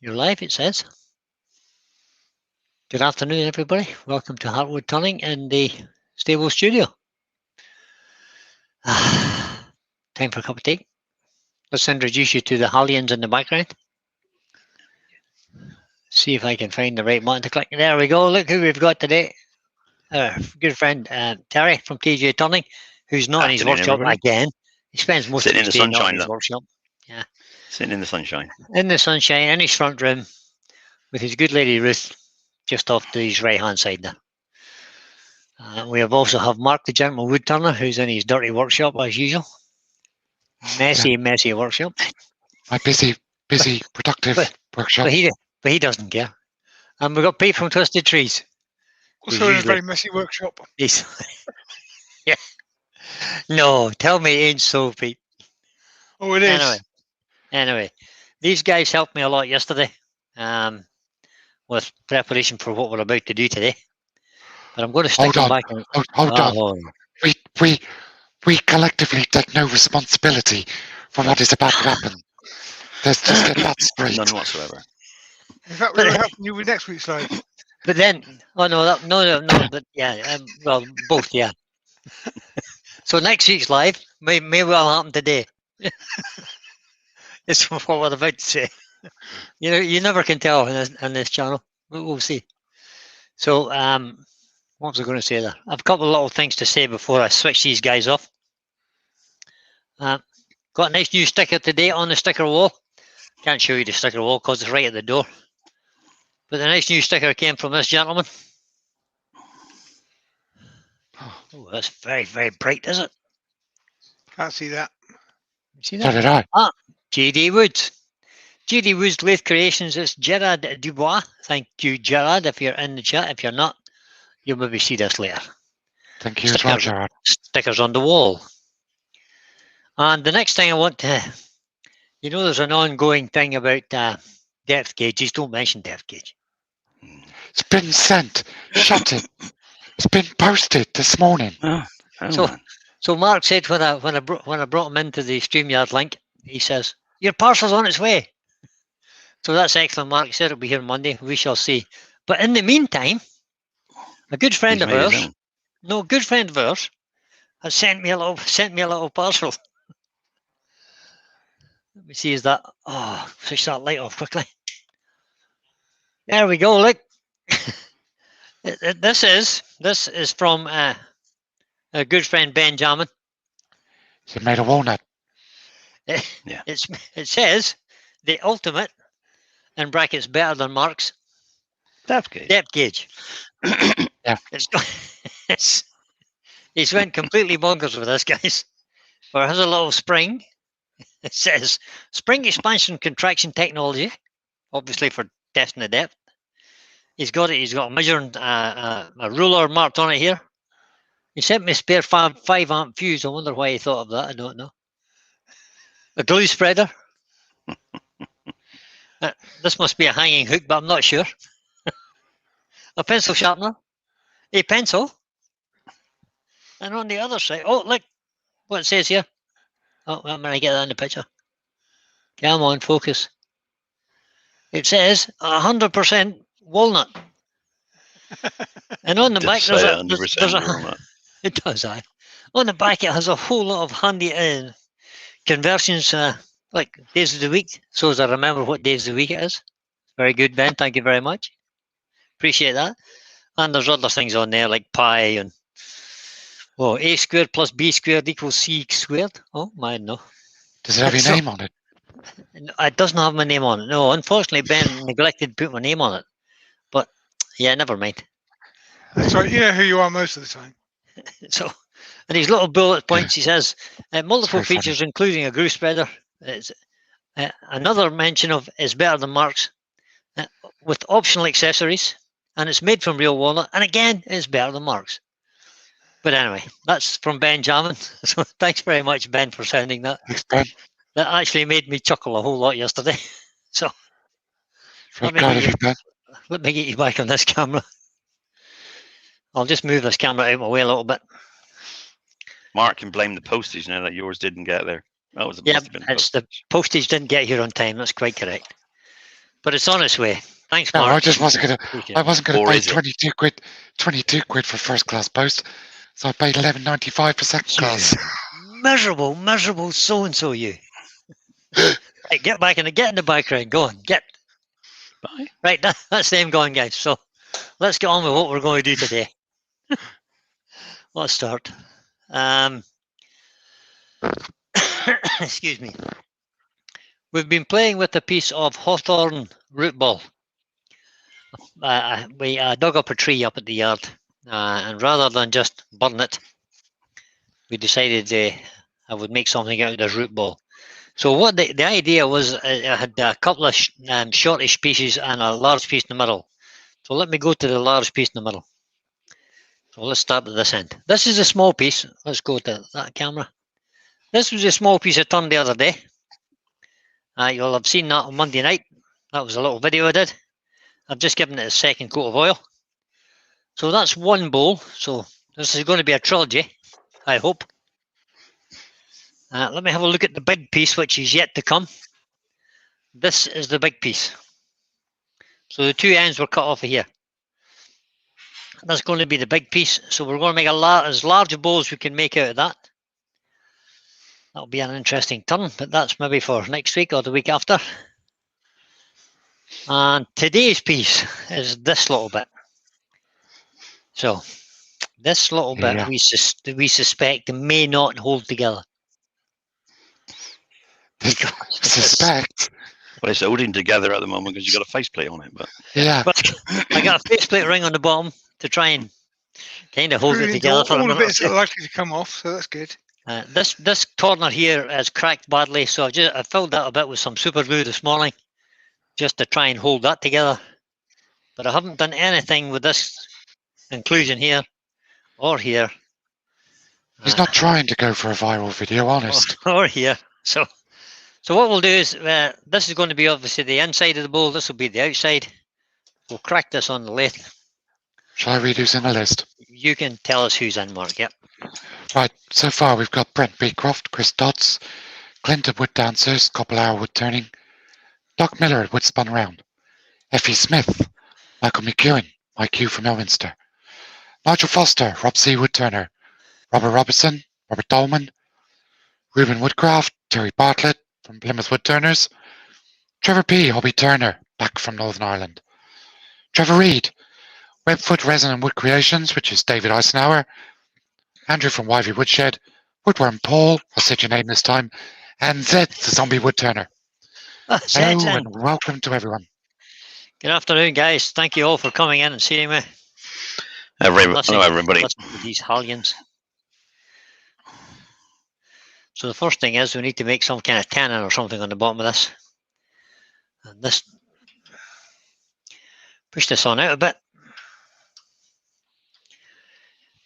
You're live, it says. Good afternoon, everybody. Welcome to Hawthorne Turning in the stable studio. Time for a cup of tea. Let's introduce you to the Hallians in the background. See if I can find the right button to click. There we go. Look who we've got today. Our good friend Terry from TJ Turning, who's not in his workshop again. He spends most of his day not in his workshop. Yeah. Sitting in the sunshine. In the sunshine, in his front room, with his good lady Ruth just off to his right-hand side there. We also have Mark, the gentleman wood turner, who's in his dirty workshop as usual. Messy workshop. My busy, productive workshop. But he doesn't care. And we've got Pete from Twisted Trees. Also in a very messy workshop. Yeah. No, tell me it ain't so, Pete. Oh, it is. Anyway, these guys helped me a lot yesterday with preparation for what we're about to do today. But I'm going to stick them back. Hold on. We collectively take no responsibility for what is about to happen. Let's just get that straight. None whatsoever. In fact, we're helping you with next week's live. But then, no, but yeah, well, both, yeah. So next week's live may well happen today. It's what we're about to say. You know, you never can tell on this channel. We'll see. So, what was I going to say there? I've a couple of little things to say before I switch these guys off. Got a nice new sticker today on the sticker wall. Can't show you the sticker wall because it's right at the door. But the nice new sticker came from this gentleman. Oh, that's very, very bright, is it? Can't see that. You see that? So did I. JD Woods. JD Woods Lathe Creations. It's Gerard Dubois. Thank you, Gerard, if you're in the chat. If you're not, you'll maybe see this later. Thank you as well, Gerard. Stickers on the wall. And the next thing I want to, there's an ongoing thing about depth gauges. Don't mention depth gauge. It's been sent. Shut it. It's been posted this morning. So Mark said when I brought him into the StreamYard link, he says, your parcel's on its way. So that's excellent, Mark. He said it'll be here Monday. We shall see. But in the meantime, a good friend of ours has sent me a little parcel. Let me see, is that, switch that light off quickly. There we go, look. This is from a good friend, Benjamin. Is it made of walnut? Yeah. It says the ultimate, in brackets, better than Mark's depth gauge. Yeah. He's went completely bonkers with this, guys. But it has a little spring. It says spring expansion contraction technology, obviously for testing the depth. He's got a measuring a ruler marked on it here. He sent me a spare 5 amp fuse. I wonder why he thought of that. I don't know. A glue spreader. This must be a hanging hook, but I'm not sure. A pencil sharpener. A pencil. And on the other side, oh, look what it says here. Oh, I'm going to get that in the picture. Come on, focus. It says 100% walnut. And on the back, there's a it does, on the back, it has a whole lot of handy conversions, like days of the week. So as I remember what days of the week it is. Very good, Ben. Thank you very much. Appreciate that. And there's other things on there like pi and a squared plus b squared equals c squared. Oh, mine, no. Does it have your name on it? It doesn't have my name on it. No, unfortunately, Ben neglected to put my name on it. But yeah, never mind. That's right. You know who you are most of the time. So, in these little bullet points, he says multiple features, including a glue spreader. It's, another mention of is better than Mark's with optional accessories, and it's made from real walnut. And again, it's better than Mark's. But anyway, that's from Benjamin. So thanks very much, Ben, for sending that. Thanks, Ben. That actually made me chuckle a whole lot yesterday. So let me get you back on this camera. I'll just move this camera out of my way a little bit. Mark can blame the postage now that yours didn't get there. That was the postage didn't get here on time. That's quite correct. but it's on its way. Thanks, No, Mark. I just wasn't gonna. Appreciate I it. wasn't gonna Or pay is it? 22 quid. 22 quid for first class post, so I paid 11.95 for second class. Miserable so and so you. Right, get back in the background. Go on, get. Bye. Right, that's them going, guys. So let's get on with what we're going to do today. Let's start. Excuse me. We've been playing with a piece of Hawthorne Root Ball. We dug up a tree up at the yard, and rather than just burn it, we decided I would make something out of this root ball. So what the idea was, I had a couple of shortish pieces and a large piece in the middle. So let me go to the large piece in the middle. So let's start at this end. This is a small piece. Let's go to that camera. This was a small piece I turned the other day. You'll have seen that on Monday night. That was a little video I did. I've just given it a second coat of oil. So that's one bowl. So this is going to be a trilogy, I hope. Let me have a look at the big piece, which is yet to come. This is the big piece. So the two ends were cut off of here. That's going to be the big piece. So we're going to make as large a bowl as we can make out of that. That'll be an interesting turn, but that's maybe for next week or the week after. And today's piece is this little bit. So this little bit we suspect may not hold together. Suspect? Well, it's holding together at the moment because you've got a faceplate on it. But Yeah. But I got a faceplate ring on the bottom to try and kind of hold it together for a all the minute. bits are likely to come off, so that's good. This corner here is cracked badly, so I filled that a bit with some super glue this morning just to try and hold that together. But I haven't done anything with this inclusion here or here. He's not trying to go for a viral video, honest. Or here. So what we'll do is, this is going to be obviously the inside of the bowl. This will be the outside. We'll crack this on the lathe. Shall I read who's in the list? You can tell us who's in, Mark. Yep. Right, so far we've got Brent Beecroft, Chris Dodds, Clint at Wood Dancers, Coppelauer Wood Turning, Doc Miller at Wood Spun Round, Effie Smith, Michael McEwen, Mike Hugh from Elminster, Nigel Foster, Rob C. Wood Turner, Robert Robertson, Robert Dolman, Ruben Woodcraft, Terry Bartlett from Plymouth Wood Turners, Trevor P. Hobby Turner, back from Northern Ireland, Trevor Reed, Webfoot Resin and Wood Creations, which is David Eisenhower, Andrew from Wivey Woodshed, Woodworm Paul, I'll say your name this time, and Zed, the Zombie Wood Turner. Hello and welcome to everyone. Good afternoon, guys. Thank you all for coming in and seeing me. Hello, everybody. These hallions. So the first thing is we need to make some kind of tenon or something on the bottom of this. And this, push this on out a bit.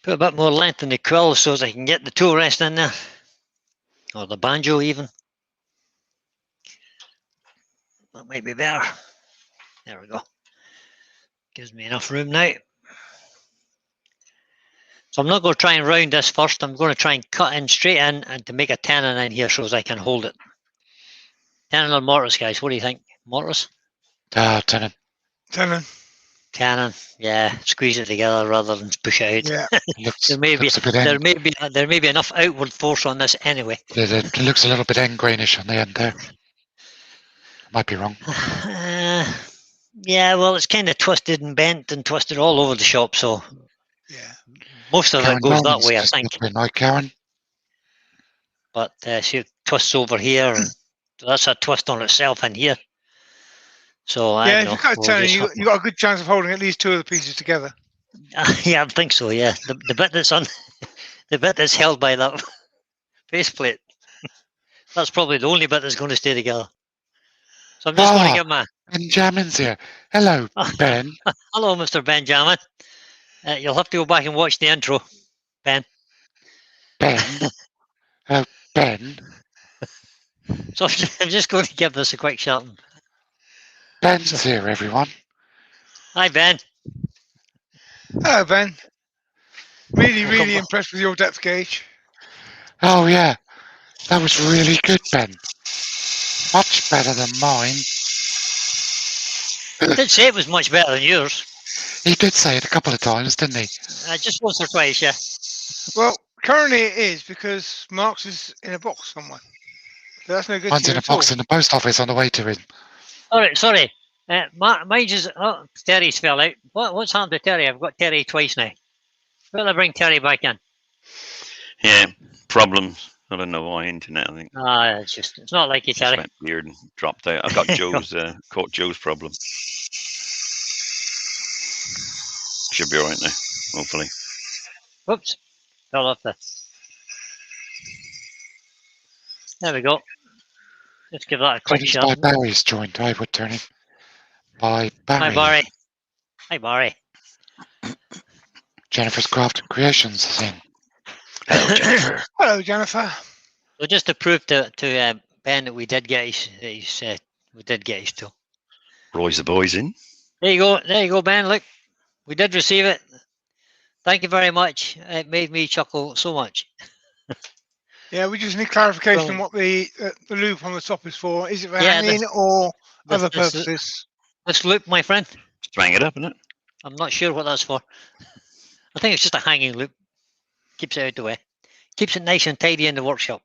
Put a bit more length in the quill so as I can get the toe rest in there. Or the banjo even. That might be better. There we go. Gives me enough room now. So I'm not going to try and round this first. I'm going to try and cut in straight in and to make a tenon in here so as I can hold it. Tenon or mortise, guys? What do you think? Mortise? Tenon. Tenon, yeah. Squeeze it together rather than push it out. Yeah. there may be enough outward force on this anyway. It looks a little bit end grainish on the end there. Might be wrong. Yeah, well, it's kind of twisted and bent and twisted all over the shop, so Yeah. most of Karen it goes that Norman's way, I just think. looking like Karen. But she twists over here, and that's a twist on itself in here. So I Yeah, don't if know. you've got a tenon, you got a good chance of holding at least two of the pieces together. Yeah, I think so. Yeah, the bit that's on, the bit that's held by that faceplate, that's probably the only bit that's going to stay together. So I'm just going to give my Benjamin's here. Hello, Ben. hello, Mr. Benjamin. You'll have to go back and watch the intro, Ben. Ben. Hello, Ben. So I'm just going to give this a quick shout. Ben's here, everyone. Hi, Ben. Hello, Ben. Really impressed with your depth gauge. Oh, yeah. That was really good, Ben. Much better than mine. did say it was much better than yours. He did say it a couple of times, didn't he? Just once or twice, yeah. Well, currently it is because Mark's is in a box somewhere. So that's no good Mine's to you in a at all. box in the post office on the way to him. All right, sorry. Mine just Terry's fell out. What's happened to Terry? I've got Terry twice now. Will I bring Terry back in? Yeah, problems. I don't know why internet. I think It's not like you, just Terry. went weird and dropped out. I've got Joe's caught Joe's problem. Should be all right now, hopefully. Whoops, fell off the. There we go. Let's give that a quick Produced shot. by Barry's joint, I would turn it. By Barry. Hi, Barry. Hi, Barry. Jennifer's Craft and Creations is in. Hello, Jennifer. Hello, Jennifer. So just to prove to Ben that we did get his tool. Roy's the boys in. There you go, Ben. Look, we did receive it. Thank you very much. It made me chuckle so much. Yeah, we just need clarification on Well- what the loop on the top is for. Is it for Yeah, hanging or other this- purposes? This loop, my friend. Just hang it up, isn't it? I'm not sure what that's for. I think it's just a hanging loop. Keeps it out the way. Keeps it nice and tidy in the workshop.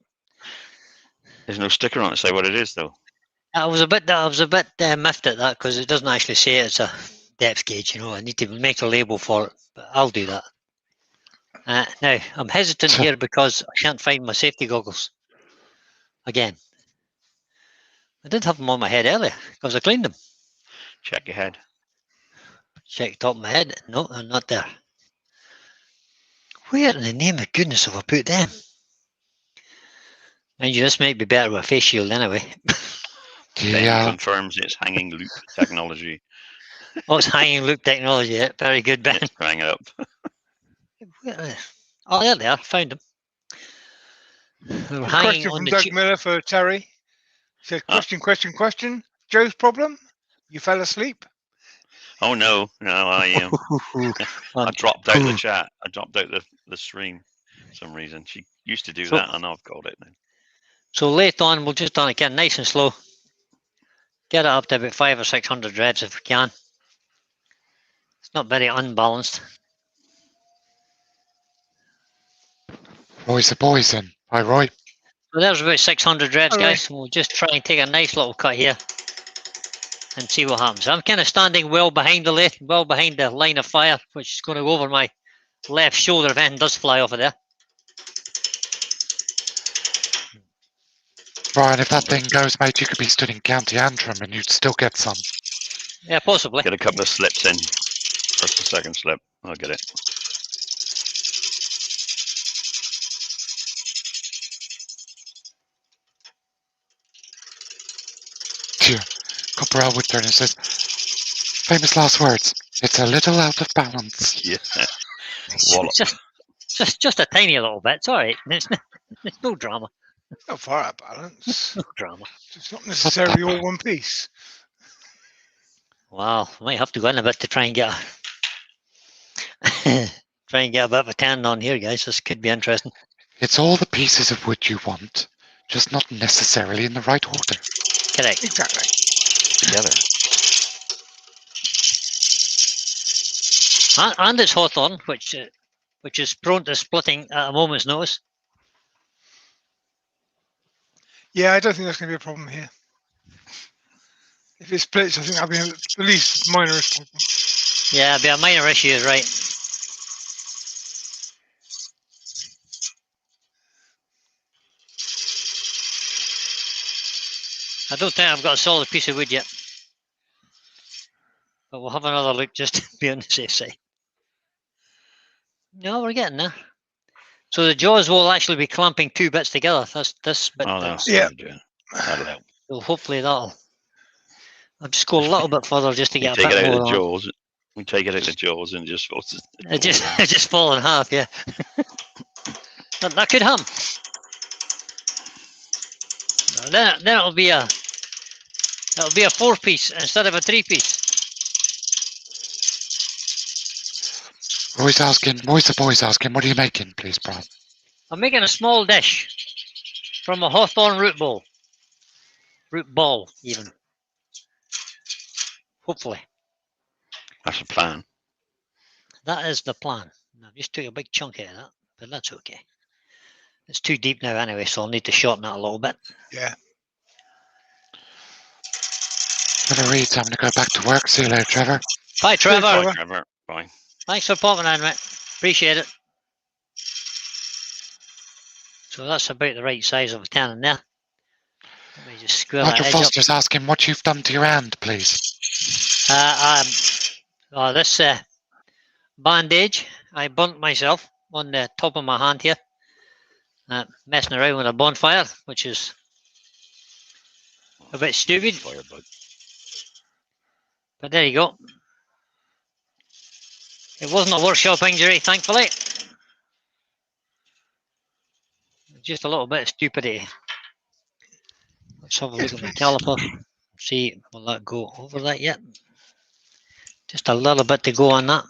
There's no sticker on it to say what it is, though. I was a bit miffed at that because it doesn't actually say it's a depth gauge. You know, I need to make a label for it, but I'll do that. Now I'm hesitant here because I can't find my safety goggles. Again, I did have them on my head earlier because I cleaned them. Check your head. Check the top of my head. No, they're not there. Where in the name of goodness have I put them? Mind you, this might be better with a face shield anyway. Ben Yeah, confirms it's hanging loop technology. Oh, it's hanging loop technology. Yeah. Very good, Ben. Just hang it up. Oh, there they are. Found them. They were A hanging question on from the Doug Miller for Terry. He said, question. Joe's problem? You fell asleep? Oh no, I dropped out the chat. I dropped out the stream for some reason. She used to do So- that, and I've got it now. So late on, we'll just on again, nice and slow. Get it up to about 500 or 600 revs if we can. It's not very unbalanced. Roy's the boys in. Hi, Roy. So there's about 600 revs, All right. guys. We'll just try and take a nice little cut here and see what happens. I'm kind of standing well behind the lathe, well behind the line of fire, which is going to go over my left shoulder if anything does fly off of there. Brian, if that thing goes, mate, you could be stood in County Antrim and you'd still get some. Yeah, possibly. Get a couple of slips in. First and second slip. I'll get it. Dear. Copper Elwood Turner says, famous last words. It's a little out of balance. Yeah. It's Wallop. just a tiny little bit. It's all right. It's no drama. It's not far out of balance. No drama. It's not necessarily all one piece. Wow, I might have to go in a bit to try and get a try and get a bit of a tan on here, guys. This could be interesting. It's all the pieces of wood you want, just not necessarily in the right order. Correct. Exactly. Together. And it's Hawthorne, which is prone to splitting at a moment's notice. Yeah, I don't think that's going to be a problem here. If it splits, I think that'll be the least minorest problem. Yeah, it'd be a minor issue, right? I don't think I've got a solid piece of wood yet. But we'll have another look just to be on the safe side. No, we're getting there. So the jaws will actually be clamping two bits together. That's this bit. Oh, that's Yeah. That'll help. So hopefully that'll. I'll just go a little bit further just to You get a take it bit out more of the on. jaws. We take it out of the jaws and just falls. It just fall in half, yeah. that could happen. Then it'll be a 4-piece instead of a 3-piece. Roy's the boys asking, what are you making, please, Brian? I'm making a small dish from a Hawthorne Root Ball. Root Ball, even. Hopefully. That's the plan. That is the plan. I've just took a big chunk out of that, but that's okay. It's too deep now anyway, so I'll need to shorten that a little bit. Yeah. Trevor Reed's having to go back to work. See you later, Trevor. Bye, Trevor. Trevor. Bye, Trevor. Bye. Thanks for popping in, mate. Appreciate it. So that's about the right size of a tenon there. Let me just square that Roger edge up. Foster's asking what you've done to your hand, please. This bandage, I burnt myself on the top of my hand here. Messing around with a bonfire, which is a bit stupid. Firebug. But there you go. It wasn't a workshop injury, thankfully. Just a little bit of stupidity. Let's have a look at my caliper. See, will that go over that yet? Just a little bit to go on that.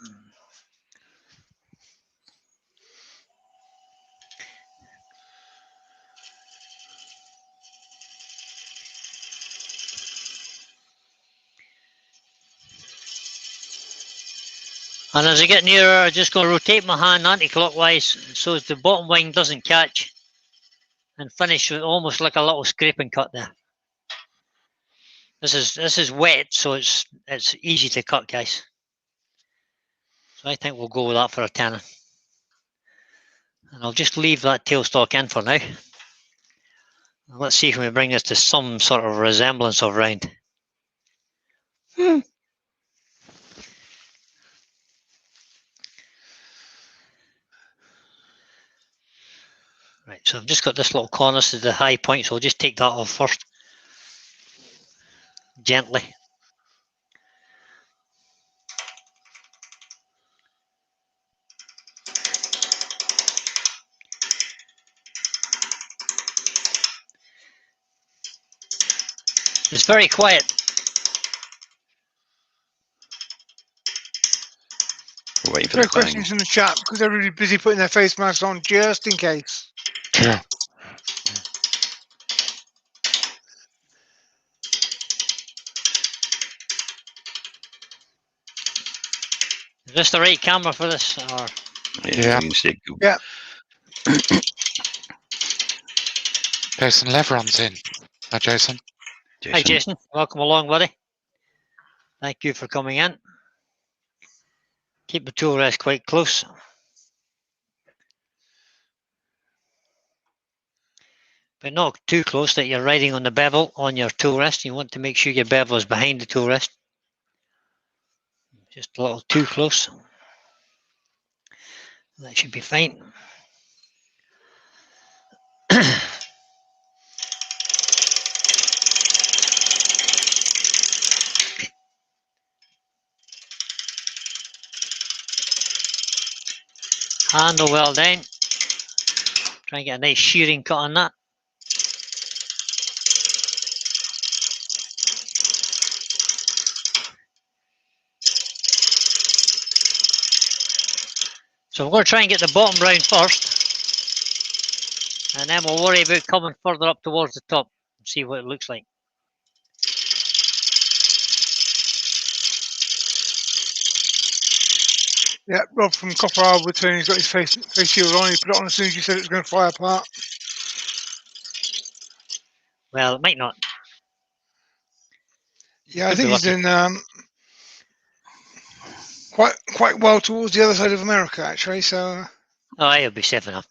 And as I get nearer, I'm just going to rotate my hand anti-clockwise so as the bottom wing doesn't catch and finish with almost like a little scraping cut there. This is wet, so it's easy to cut, guys. So I think we'll go with that for a tenon. And I'll just leave that tailstock in for now. Let's see if we bring this to some sort of resemblance of round. Right, so I've just got this little corner to the high point, so I'll just take that off first. Gently. It's very quiet. We're waiting for There are the bang. questions in the chat because everybody's busy putting their face masks on just in case. Sure. Is this the right camera for this? Or Yeah. You can see it go. Yeah. Jason Leveron's in. Hi, Jason. Hi, Jason. Welcome along, buddy. Thank you for coming in. Keep the tool rest quite close. But not too close that you're riding on the bevel on your tool rest. You want to make sure your bevel is behind the tool rest. Just a little too close. That should be fine. Handle well down. Try and get a nice shearing cut on that. So we're going to try and get the bottom round first, and then we'll worry about coming further up towards the top and see what it looks like. Yeah, Rob from Copper Isle Woodturning, he's got his face shield on. He put it on as soon as you said it was going to fly apart. Well, it might not. Yeah, I think he's doing quite well towards the other side of America, actually. So. Oh, he'll be safe enough.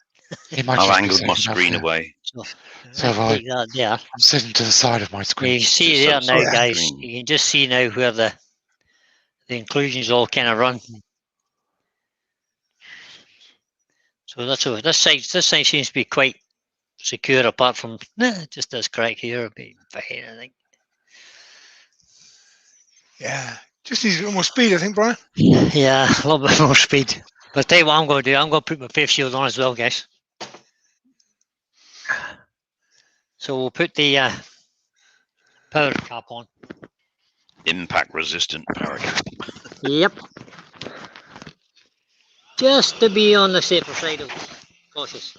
He might I've just be angled my safe enough, screen yeah. away. So have I. Take that there. I'm sitting to the side of my You screen. can see Just there outside now, the guys. screen. You can just see now where the inclusions all kind of run. So that's over. This side seems to be quite secure, apart from just this crack here. It'll be fine, I think. Yeah, just needs a little more speed, I think, Brian. Yeah, a little bit more speed. But I'll tell you what I'm going to do. I'm going to put my face shield on as well, guys. So we'll put the power cap on. Impact resistant power cap. Yep. Just to be on the safer side of cautious.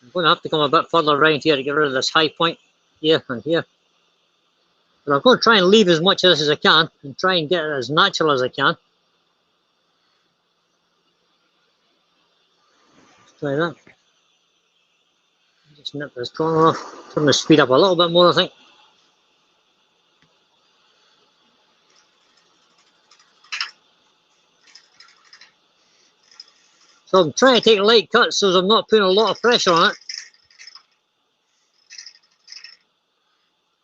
I'm going to have to come a bit further around here to get rid of this high point. here and here. But I'm going to try and leave as much of this as I can and try and get it as natural as I can. Let's try that. Just nip this corner off. Turn the speed up a little bit more, I think. So I'm trying to take light cuts so I'm not putting a lot of pressure on it.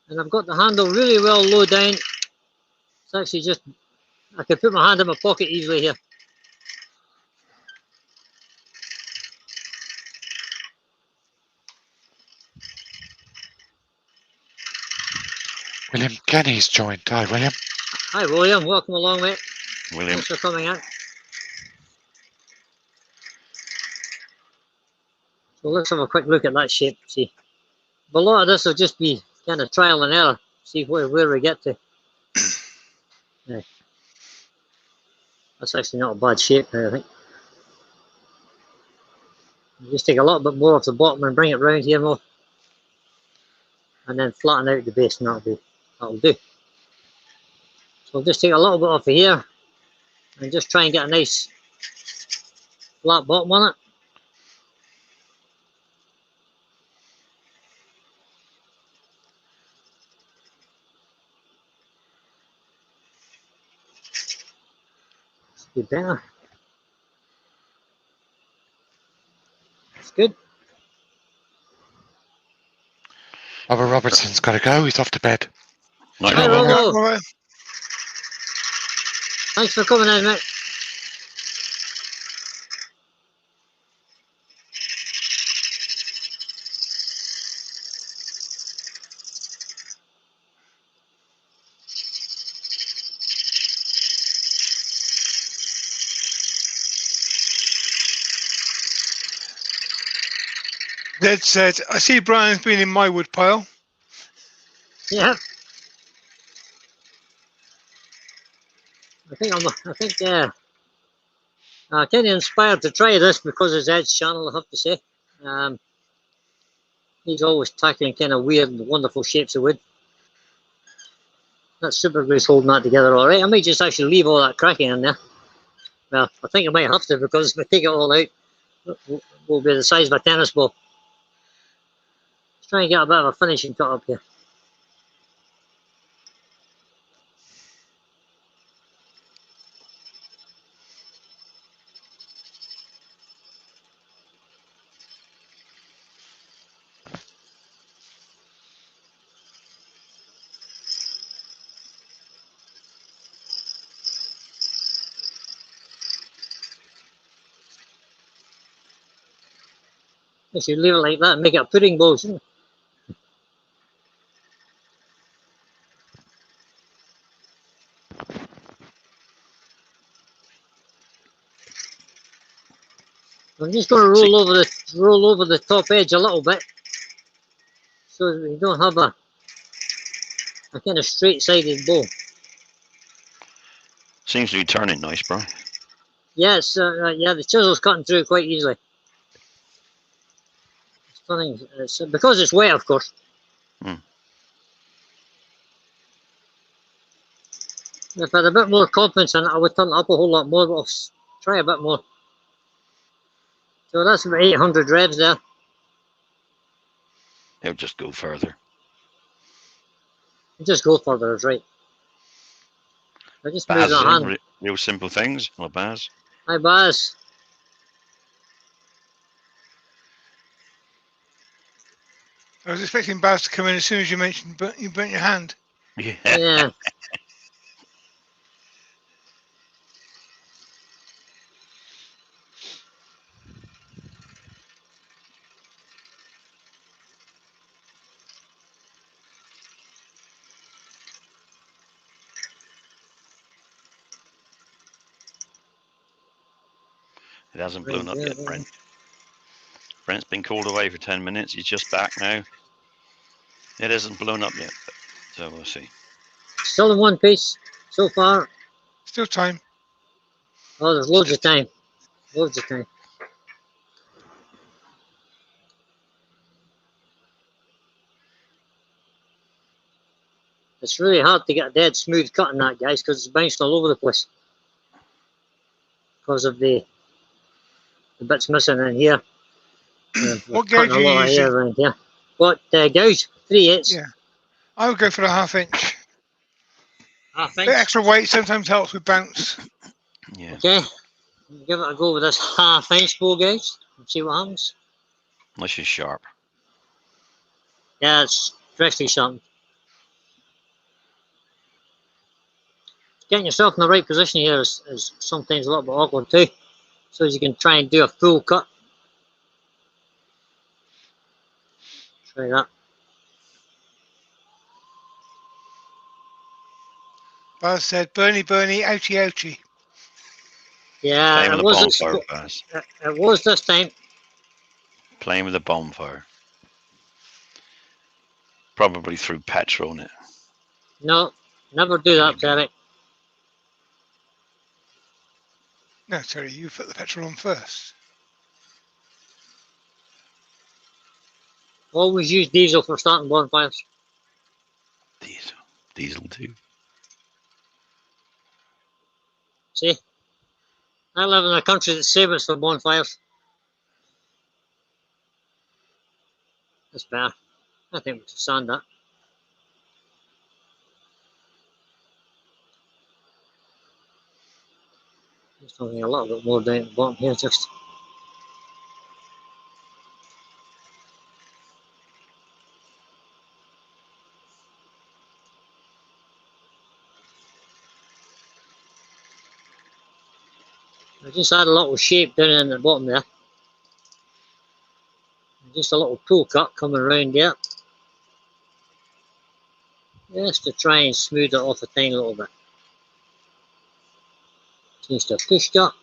And I've got the handle really well low down. It's actually just, I can put my hand in my pocket easily here. William Kenny's joined. Hi, William. Hi William, welcome along mate. William. Thanks for coming out. So let's have a quick look at that shape, see. But a lot of this will just be kind of trial and error, see where we get to. Yeah. That's actually not a bad shape there, I think. You just take a little bit more off the bottom and bring it round here more. And then flatten out the base and that'll do. So I'll just take a little bit off of here and just try and get a nice flat bottom on it. Be better. It's good. Robert Robertson's got to go. He's off to bed. Night, Hi, Robert. Robo. All right. Thanks for coming in, mate. That said, I see Brian's been in my wood pile. Yeah. I think kind of inspired to try this because it's Ed's channel, I have to say. He's always tackling kind of weird and wonderful shapes of wood. That super glue's holding that together all right. I might just actually leave all that cracking in there. Well, I think I might have to because if I take it all out, it will be the size of a tennis ball. Let's try and get a bit of a finishing cut up here. I should leave it like that and make it a pudding bowl, shouldn't I? I'm just going to roll over the top edge a little bit, so that we don't have a kind of straight-sided bowl. Seems to be turning nice, bro. Yes, yeah, the chisel's cutting through quite easily. It's turning, because it's wet, of course. Hmm. If I had a bit more confidence in it, I would turn it up a whole lot more, but I'll try a bit more. So that's about 800 revs there. It'll just go further. Just go further, is right. I just move Baz, the hand. real simple things. Hello, Baz. Hi, Baz. I was expecting Baz to come in as soon as you mentioned you burnt your hand. Yeah. Yeah. It hasn't blown up yet, Brent. Brent's been called away for 10 minutes. He's just back now. It hasn't blown up yet, so we'll see. Still in one piece so far. Still time. Oh, there's loads of time. Loads of time. It's really hard to get a dead smooth cut in that, guys, because it's bounced all over the place. Because of the bits missing in here. What gauge a are you lot of using? hair around here. What gauge? 3/8. Yeah. I would go for the 1/2 inch. Half Bit inch. extra weight sometimes helps with bounce. Yeah. Okay. Give it a go with this 1/2 inch bow gauge and see what happens. Unless you're sharp. Yeah, it's dreadfully sharp. Getting yourself in the right position here is sometimes a little bit awkward too. So as you can try and do a full cut. Try that. Buzz said, Bernie, ouchie, ouchie. Yeah, Playing with it the was bonfire, Baz. it was this time. Playing with the bonfire. Probably threw petrol on it. No, never do that, Terry. No, Terry, you put the petrol on first. Always use diesel for starting bonfires. Diesel too. See? I live in a country that's famous for bonfires. That's better. I think we can stand that. Just having a little bit more down at the bottom here, just. I just add a little shape down in the bottom there. Just a little pull cut coming around there. Just to try and smooth it off a tiny little bit. Just a push cut.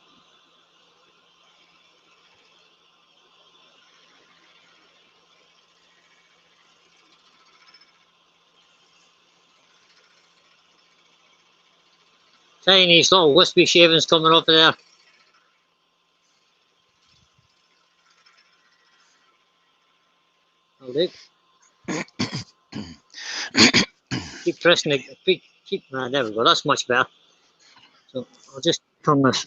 Tiny little wispy shavings coming off of there. I'll do. Keep pressing the there we go, that's much better. So I'll just turn this.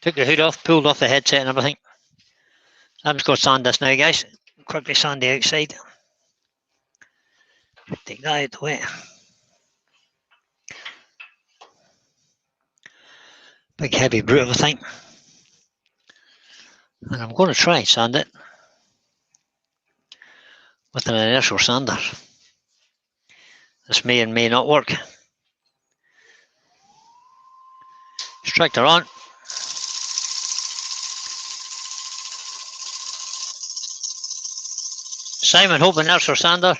Took the hood off, pulled off the headset and everything. I'm just going to sand this now, guys. Quickly sand the outside. Take that out the way. Big heavy brute of a thing. And I'm going to try and sand it with an inertial sander. This may and may not work. Extractor on. Simon Hope inertial sander.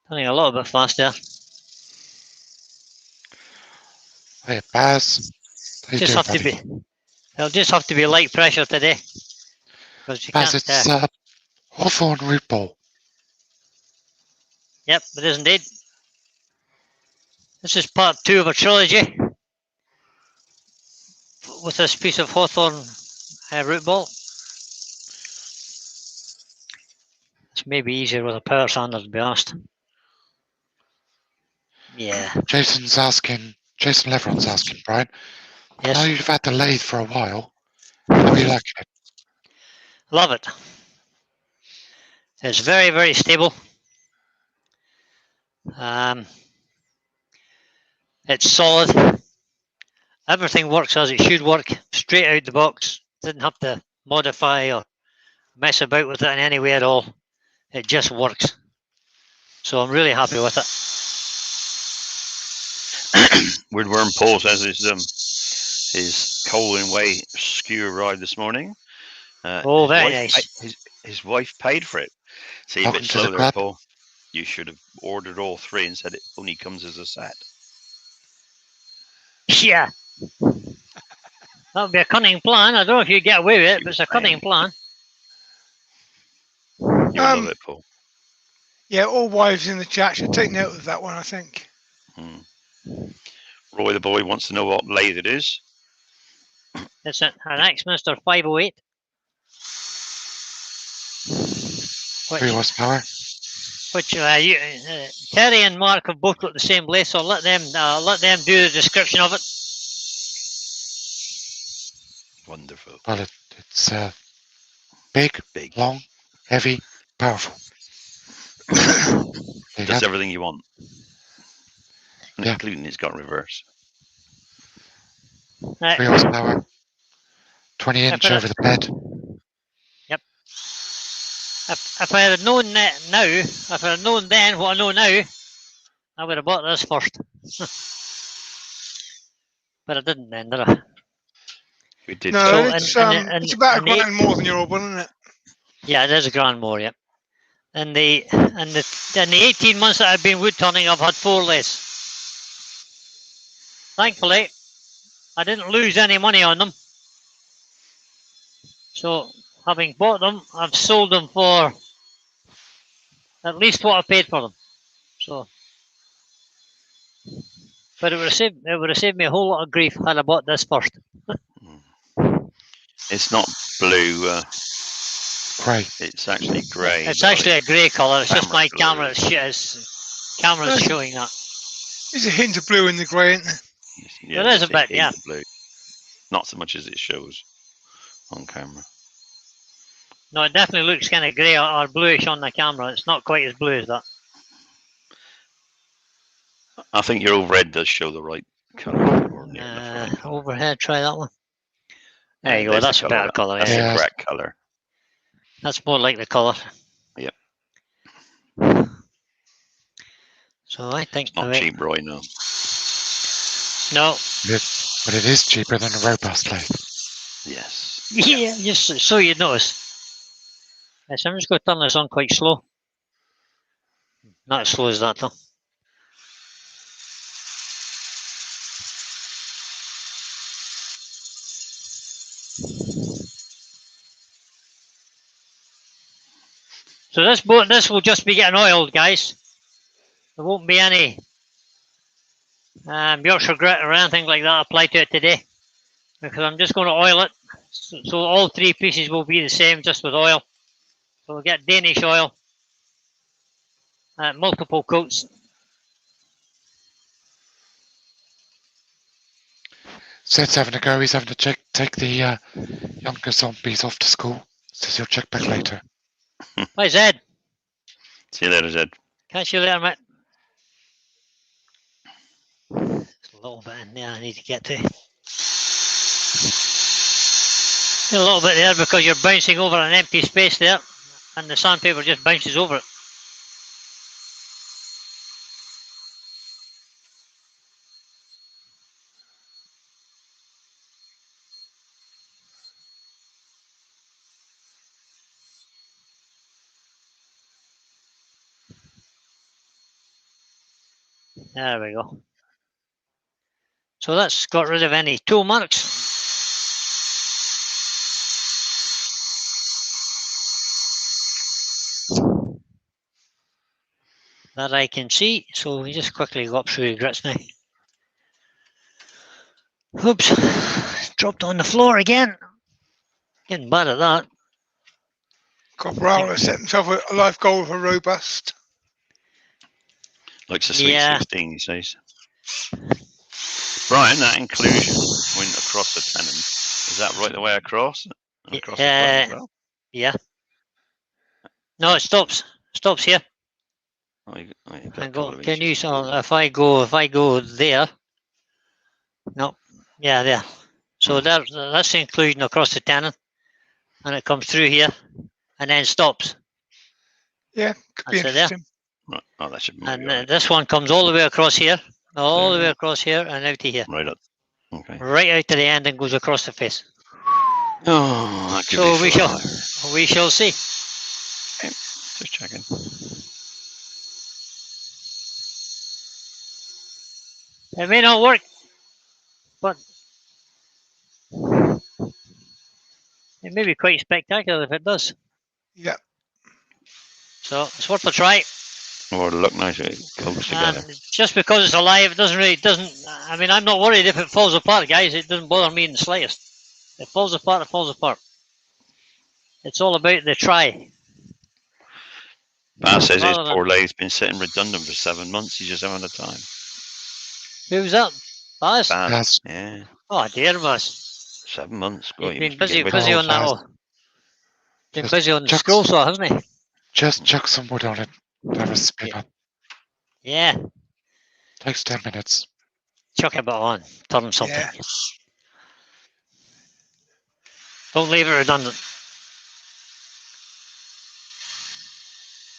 Turning a little bit faster. Hey, Baz. How you Just doing, have buddy? to be. It'll just have to be light pressure today, because you Baz, can't. it's Hawthorne Root Ball. Yep, it is indeed. This is part 2 of a trilogy with this piece of Hawthorne root ball. It's maybe easier with a power sander, to be honest. Yeah. Jason Leveron's asking, Brian. I know Yes. you've had the lathe for a while. How are you liking it? Love it. It's very, very stable. It's solid. Everything works as it should work, straight out the box. Didn't have to modify or mess about with it in any way at all. It just works. So I'm really happy with it. Woodworm Paul says his Colwyn Way skewer ride this morning. Oh, very nice. His wife paid for it. See, a Welcome bit to the slow there, club. Paul. You should have ordered all 3 and said it only comes as a set. Yeah. That would be a cunning plan. I don't know if you get away with it, but it's a cunning plan. You'll love it, Paul. Yeah, all wives in the chat should take note of that one, I think. Roy the boy wants to know what lathe it is. It's an Axminster 508. 3 horsepower. Which Terry and Mark have both got the same lathe, so let them do the description of it. Wonderful. Well, it's big, long, heavy, powerful. Does everything you want. And Yeah. including it's got reverse. Right. 3 horsepower. 20-inch over the bed. Yep. If I had known that now, if I had known then what I know now, I would have bought this first. But I didn't then, did I? We did. No, So, it's about a grand more than your old one, isn't it? Yeah, it is a grand more, yeah. And the 18 months that I've been wood turning, I've had 4 lathes. Thankfully, I didn't lose any money on them. So, having bought them, I've sold them for at least what I paid for them. So, but it would have saved me a whole lot of grief had I bought this first. it's not blue. Grey. It's actually grey. It's actually a grey colour. It's just my camera camera's showing that. There's a hint of blue in the grey, isn't there? Yeah, There is a bit, yeah. Blue. Not so much as it shows on camera. No, it definitely looks kind of grey or bluish on the camera. It's not quite as blue as that. I think your overhead does show the right colour. Overhead, try that one. There you go. That's a better colour. That's Yeah. the correct colour. That's more like the colour. Yep. So I think It's not cheap, Roy. No. No. But it is cheaper than a robust lathe. Yes. Yeah, just so you notice. Yes, I'm just going to turn this on quite slow. Not as slow as that though. So this will just be getting oiled, guys. There won't be any Yorkshire grit or anything like that applied to it today, because I'm just going to oil it. So all 3 pieces will be the same, just with oil. So we'll get Danish oil, multiple coats. Sid's having a go. He's having to take the younger zombies off to school. Says he'll check back later. Hi, Zed. See you later, Zed. Catch you later, mate. There's a little bit in there I need to get to. A little bit there because you're bouncing over an empty space there, and the sandpaper just bounces over it. There we go. So that's got rid of any tool marks. That I can see. So we just quickly go up through the grits now. Oops, dropped on the floor again. Getting bad at that. Copper Owler set himself a life goal for robust. Likes a sweet 16, he says. Brian, that inclusion went across the tenon. Is that right the way across? Across the front as well? Yeah. No, it stops. Stops here. Can you? So if I go there. No. Yeah, there. So that's the inclusion across the tenon, and it comes through here, and then stops. Yeah, could be interesting. Right. Oh, that should be. And this one comes all the way across here, all the way across here, and out to here. Right up. Okay. Right out to the end and goes across the face. Oh, that could so be we shall see. Okay. Just checking. It may not work, but it may be quite spectacular if it does. Yeah. So it's worth a try. Oh, it'll look nice. It comes together. Just because it's alive, it doesn't. I mean, I'm not worried if it falls apart, guys. It doesn't bother me in the slightest. If it falls apart, it falls apart. It's all about the try. Pa says his Rather than- poor lady's been sitting redundant for 7 months. He's just having the time. Who's that? Baz? Bad. Baz. Yeah. Oh dear, Baz. 7 months. He's God, you been must be busy, getting busy on that. Baz. Been Just busy on the chuck- scroll saw, hasn't he? Just chuck some wood on it. Let us speed Yeah. up. Yeah. Takes 10 minutes. Chuck a bit on. Turn something. Yeah. Don't leave it redundant.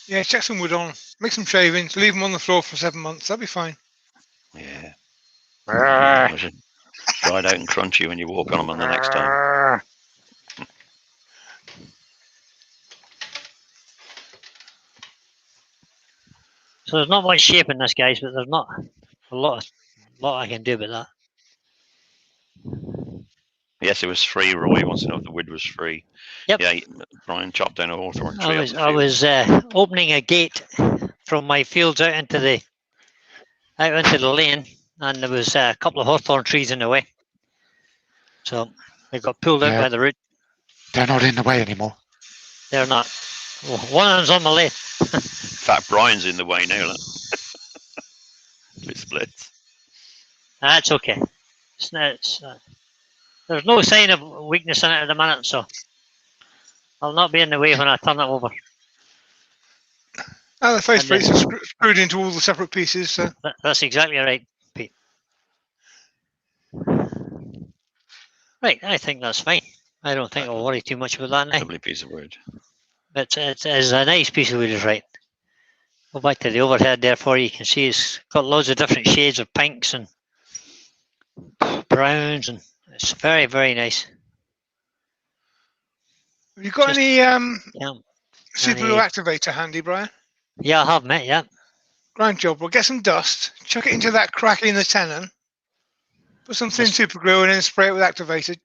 Yeah, check some wood on. Make some shavings. Leave them on the floor for 7 months. That'll be fine. Yeah. Arrgh. Imagine. Dried out and crunchy when you walk on them on the next time. Arrgh. So there's not much shape in this, guys, but there's not a lot I can do about that. Yes, it was free. Roy wants to know if the wood was free. Yep. Yeah, Brian chopped down a hawthorn I tree. was opening a gate from my fields out into the lane, and there was a couple of hawthorn trees in the way. So they got pulled out Yeah. by the root. They're not in the way anymore. They're not. Well, one of them's on my left. In fact, Brian's in the way now. Look. It splits. That's okay. There's no sign of weakness in it at the minute, so I'll not be in the way when I turn it over. And the face And then- plates are screwed into all the separate pieces. So That's exactly right, Pete. Right, I think that's fine. I don't think I'll worry too much about that now. Lovely piece of wood. It's a nice piece of wood, is right. Go back to the overhead there for you. You can see it's got loads of different shades of pinks and browns, and it's very, very nice. have you got Just- any Yeah, super any- glue activator handy, Brian? yeah, I have, mate. Yeah, Grand job. We'll get some dust, chuck it into that crack in the tenon, put some thin Just- super glue and then spray it with activator.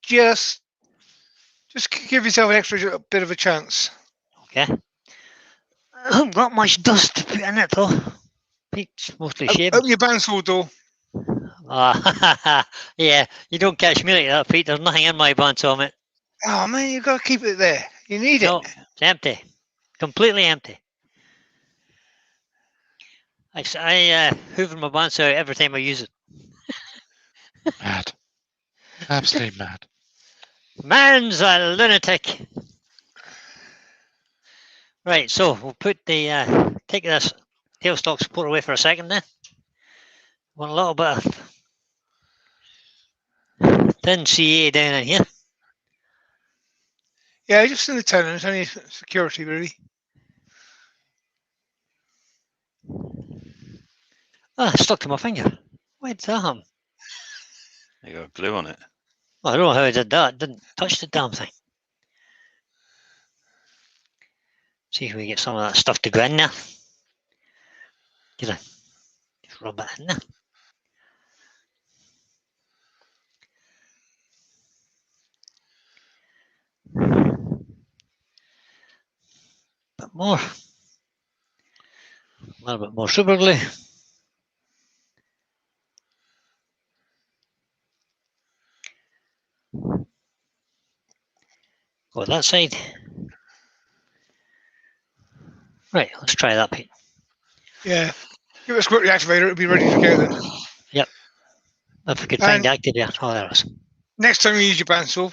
Just give yourself an extra bit of a chance. okay. I haven't got much dust to put in it though. Pete's mostly shaving. Open your bandsaw door. Yeah, you don't catch me like that, Pete. There's nothing in my bandsaw, mate. Oh man, you've got to keep it there. You need No, it. it's empty. Completely empty. I hoover my bandsaw out every time I use it. Mad. Absolutely mad. Man's a lunatic. Right, so we'll put the take this tailstock support away for a second then. Want a little bit of thin CA down in here. Yeah, just in the tenon. It's only security, really. Ah, it's stuck to my finger. Why did that happen? You got glue on it. Well, I don't know how I did that. Didn't touch the damn thing. See if we get some of that stuff to go in there. Just rub it in there. Bit more. A little bit more super glue. Go that side. Right, let's try that, Pete. Yeah. Give it a squirt activator. It'll be ready to go then. If we could find And- the activator. Oh, there it is. Next time you use your bandsaw,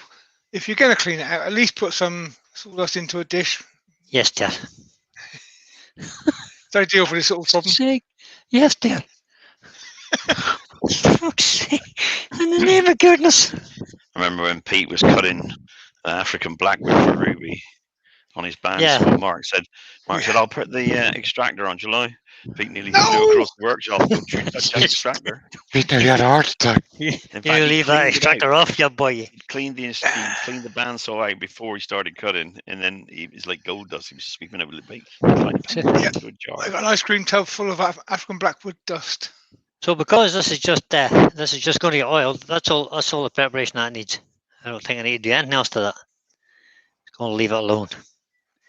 if you're going to clean it out, at least put some sawdust into a dish. Yes, dear. It's ideal for this sort of problem. Sake. Yes, dear. For fuck's sake. In the name of goodness. I remember when Pete was cutting African blackwood for Ruby on his bandsaw. Yeah. Mark said, I'll put the extractor on. July. Pete nearly No! flew across the workshop. Don't you touch that extractor. Pete nearly had a heart attack. You In fact, he leave that cleaned it out. extractor off, you boy. He cleaned the bandsaw out before he started cutting, and then he was like gold dust. He was sweeping it with the bait. Yeah. Good job. I've got an ice cream tub full of African blackwood dust. So because this is just going to get oiled, that's all the preparation that needs. I don't think I need to do anything else to that. Just going to leave it alone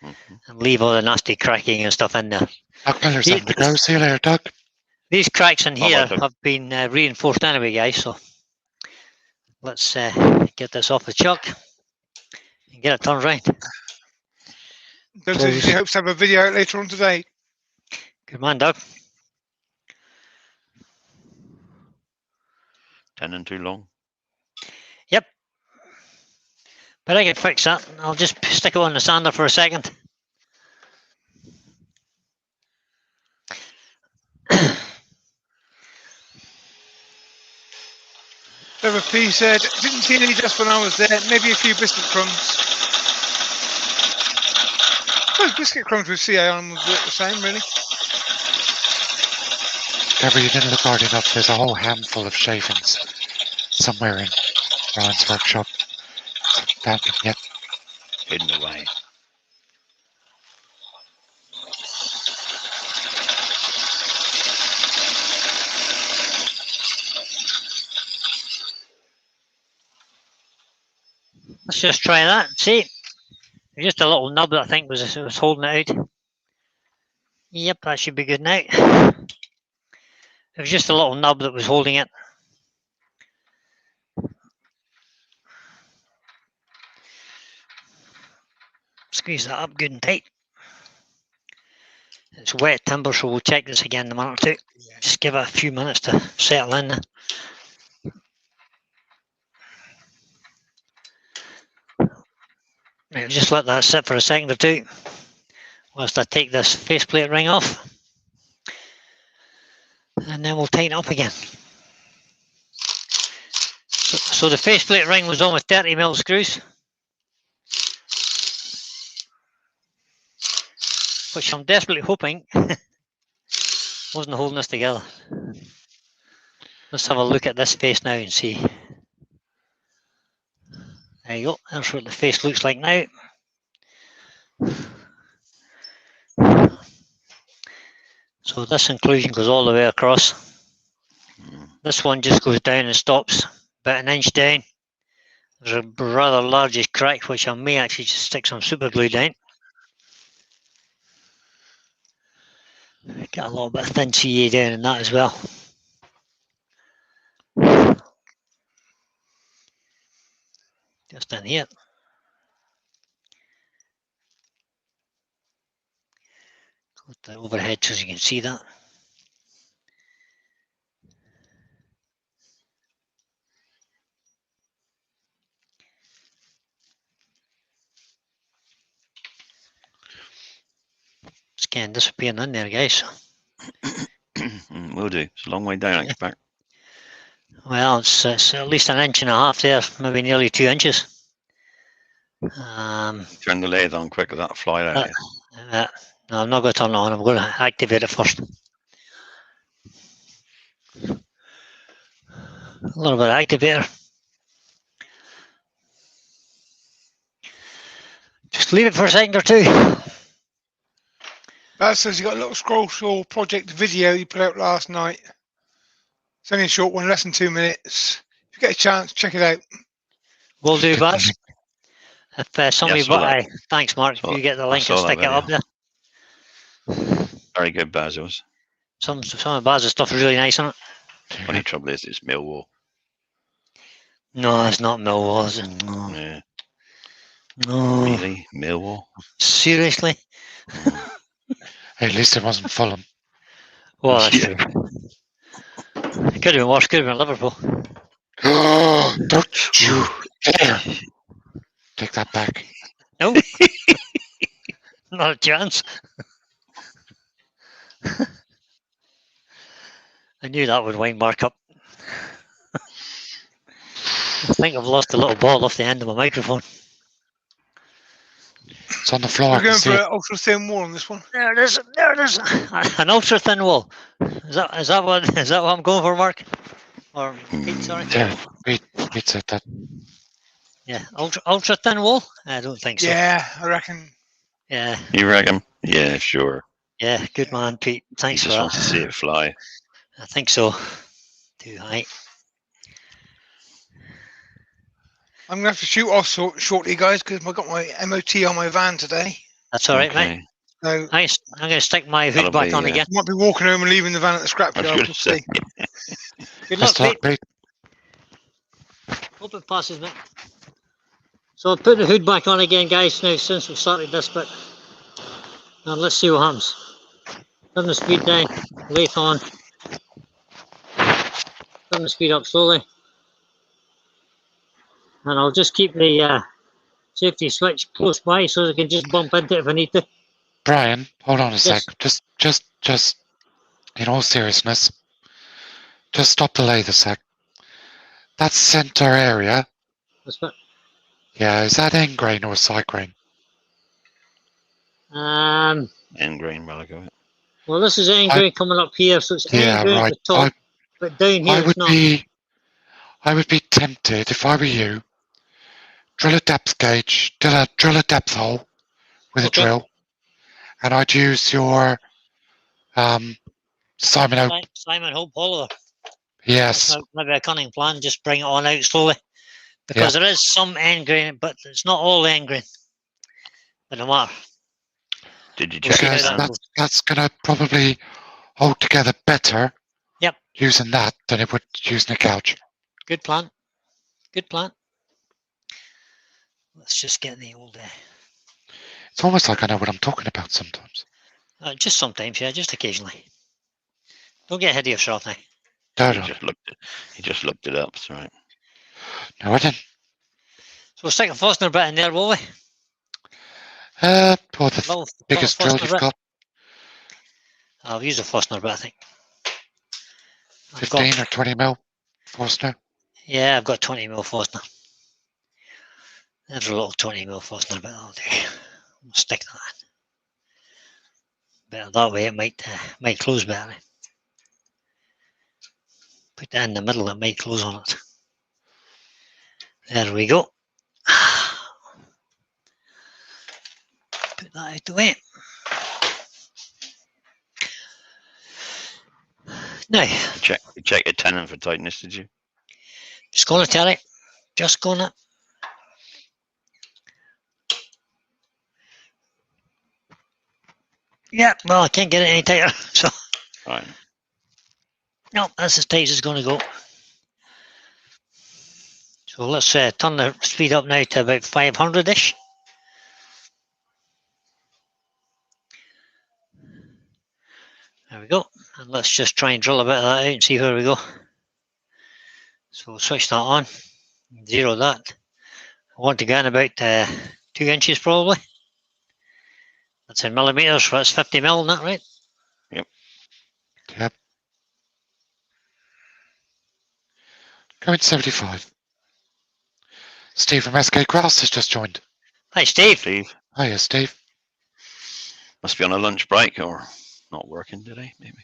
Mhm. and leave all the nasty cracking and stuff in there. Doug Miller's having to go. See you later, Doug. These cracks in All here right, Doug. have been reinforced anyway, guys. So let's get this off the chuck and get it turned right. Doug says he hopes to have a video out later on today. Good man, Doug. Tenon too long. Yep. But I can fix that. I'll just stick it on the sander for a second. Trevor P said, didn't see any just when I was there, maybe a few biscuit crumbs. Well, biscuit crumbs with CA on was the same, really. Trevor, you didn't look hard enough. There's a whole handful of shavings somewhere in Brian's workshop. Found them yet. Hidden away. Let's just try that. See, just a little nub that I think was holding it out. Yep, that should be good now. It was just a little nub that was holding it. Squeeze that up good and tight. It's wet timber, so we'll check this again in a minute or two. Just give it a few minutes to settle in. Right, just let that sit for a second or two whilst I take this faceplate ring off, and then we'll tighten it up again. So the faceplate ring was on with 30mm screws, which I'm desperately hoping wasn't holding us together. Let's have a look at this face now and see. There you go, that's what the face looks like now. So this inclusion goes all the way across. This one just goes down and stops about an inch down. There's a rather largish crack which I may actually just stick some super glue down. Got a little bit of thin CA down in that as well. Just in here. Got the overhead so you can see that. It's kind of disappearing in there, guys. Will do. It's a long way down. Yeah. Back. Well, it's at least an inch and a half there, maybe nearly 2 inches. Turn the lathe on quick, that'll fly out. No, I'm not going to turn it on. I'm going to activate it first. A little bit of activator. Just leave it for a second or two. That says you got a little scroll saw project video you put out last night. It's only a short one, less than 2 minutes. If you get a chance, check it out. Will do, Baz. If somebody thanks, Mark. If you get the link and stick it up there. Very good, Baz. Some of Baz's stuff is really nice on it. Only trouble is it's Millwall. No, it's not Millwall, is it? No. Yeah. No. Really? Millwall? Seriously? Hey, at least it wasn't Fulham. Well, that's true. It could have been worse, could have been Liverpool. Don't you dare take that back. No. Not a chance. I knew that would wind Mark up. I think I've lost a little ball off the end of my microphone. It's on the floor. We're going for an ultra thin wall on this one. There it is. There it is. An ultra thin wall. Is that what I'm going for, Mark? Or Pete, sorry. Yeah, Pete said that. Yeah, ultra thin wall. I don't think so. Yeah, I reckon. Yeah. You reckon? Yeah, sure. Yeah, good man, Pete. Thanks for that. Just wants to see it fly. I think so. Too high. I'm going to have to shoot off shortly, guys, because I've got my MOT on my van today. That's all right, mate. So I'm going to stick my hood back on again. I might be walking home and leaving the van at the scrapyard. We'll see. Good luck, Pete. Hope it passes, mate. So I'll put the hood back on again, guys, now since we've started this bit. Now let's see what happens. Turn the speed down, lathe on. Turn the speed up slowly. And I'll just keep the safety switch close by so I can just bump into it if I need to. Brian, hold on a sec. Yes. Just, in all seriousness, just stop the lathe a sec. That center area, That's what, yeah, is that end grain or side grain? End grain, well, I go. well, this is end grain coming up here, so it's Yeah, end grain right. at the top, but down here it's not. I would be tempted, if I were you, drill a depth gauge, drill a depth hole with a Okay. drill, and I'd use your Simon Hope. Simon Hope Hollower. Yes. That's maybe a cunning plan, just bring it on out slowly. Because there is some end grain, but it's not all end grain. But no matter. Did you check it? That's going to probably hold together better using that than it would using a gouge. Good plan. Good plan. Let's just get the old... It's almost like I know what I'm talking about sometimes. Just sometimes, yeah, just occasionally. Don't get ahead of yourself now. He just looked it up, that's right. No, I didn't. So we'll stick a Forstner bit in there, will we? The biggest drill you've got. I'll use a Forstner bit, I think. 15 or 20 mil Forstner? Yeah, I've got 20 mil Forstner. There's a little 20 mil Forstner bit, I'll do. We'll stick that. Better that way, it might close better. Put that in the middle, it might close on it. There we go. Put that out the way. Now, you check your tenon for tightness, did you? Just gonna tell it. Just gonna. Yeah, well, I can't get it any tighter, so. Right. No, that's as tight as it's gonna go. So let's turn the speed up now to about 500-ish. There we go. And let's just try and drill a bit of that out and see where we go. So we'll switch that on. Zero that. I want to go in about 2 inches probably. That's in millimeters, so that's 50 mil, isn't that right? Yep. Going 75. Steve from SK Grass has just joined. Hi, Steve. Hiya, Steve. Must be on a lunch break or not working today, maybe.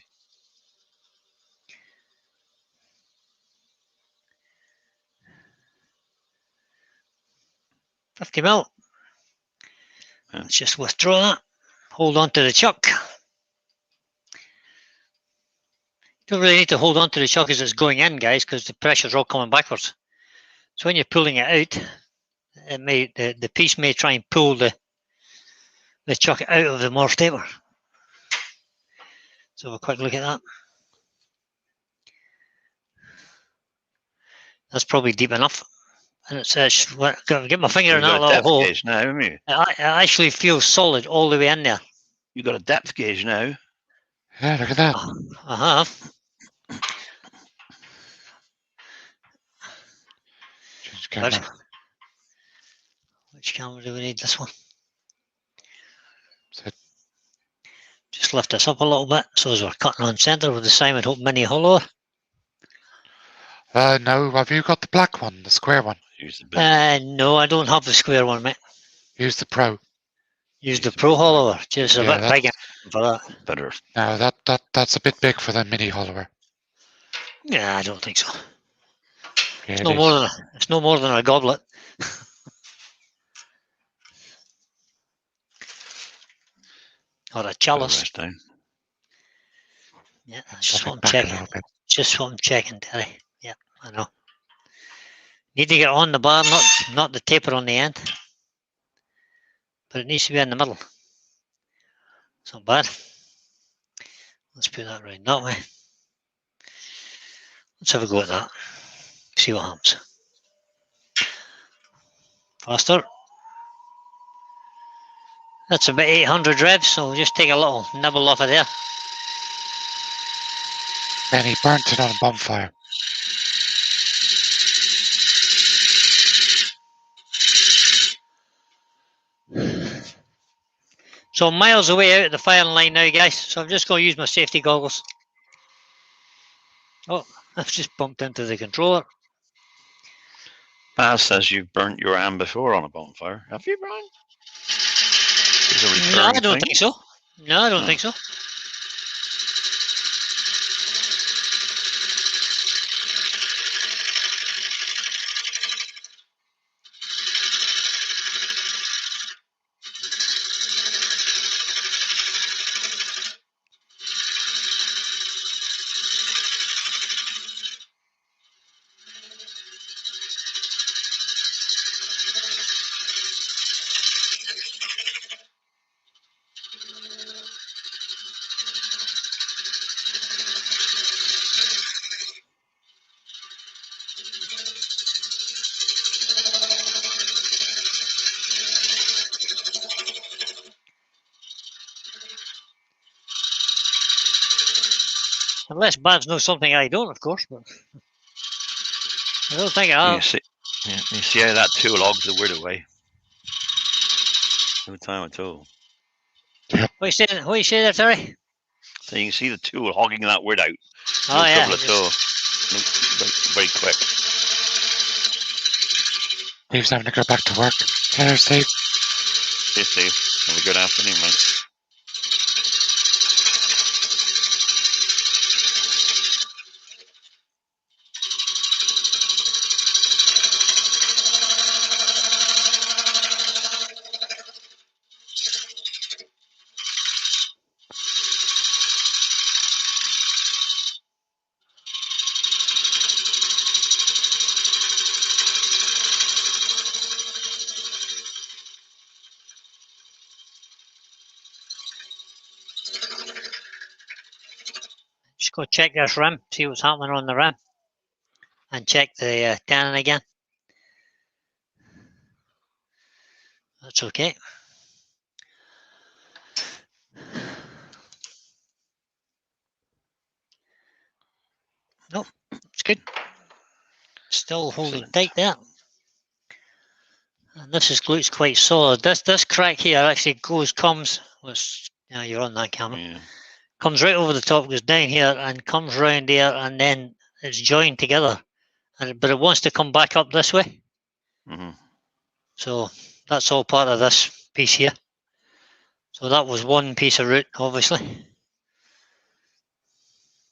$50 mil. Yeah. Let's just withdraw that. Hold on to the chuck. Don't really need to hold on to the chuck as it's going in, guys, because the pressure's all coming backwards. So when you're pulling it out, it may the piece may try and pull the chuck out of the morse taper. So have a quick look at that. That's probably deep enough. And it's get my finger in that little hole. Gauge now, haven't you? It actually feels solid all the way in there. You got a depth gauge now. Yeah, look at that. Change camera. Which camera do we need? This one. That's it. Just lift this up a little bit so as we're cutting on centre with the Simon Hope Mini Hollower. No, have you got the black one, the square one? No, I don't have the square one, mate. Use the Pro. Use the Pro Hollower. Just a bit bigger for that. Better. No, that's a bit big for the Mini Hollower. Yeah, I don't think so. Yeah, it's no more than a goblet. Or a chalice. Yeah, that's just what I'm checking. Just what I'm checking, Terry. Yeah, I know. Need to get on the bar, not the taper on the end. But it needs to be in the middle. It's not bad. Let's put that right that way. Let's have a go at that. See what happens. Faster. That's about 800 revs, so we'll just take a little nibble off of there. And he burnt it on a bonfire. So I'm miles away out of the firing line now, guys. So I'm just going to use my safety goggles. Oh, I've just bumped into the controller. Baz says you've burnt your hand before on a bonfire. Have you, Brian? It's a No, I recurring don't thing. think so. No, I don't think so. Unless Babs knows something I don't, of course. But I don't think I You have. see how that tool hogs the wood away? No time at all. What you say there, Terry? So you can see the tool hogging that wood out. No Oh, yeah. trouble at all. Very quick. Steve's having to go back to work. Hello, Steve. Cheers, Steve. Have a good afternoon, mate. Just go check this rim, see what's happening on the rim. And check the tenon again. That's okay. Nope, it's good. Still holding tight there. And this looks quite solid. This crack here actually comes. You're on that camera. Yeah. Comes right over the top, goes down here, and comes round there, and then it's joined together. But it wants to come back up this way. Mm-hmm. So that's all part of this piece here. So that was one piece of root, obviously.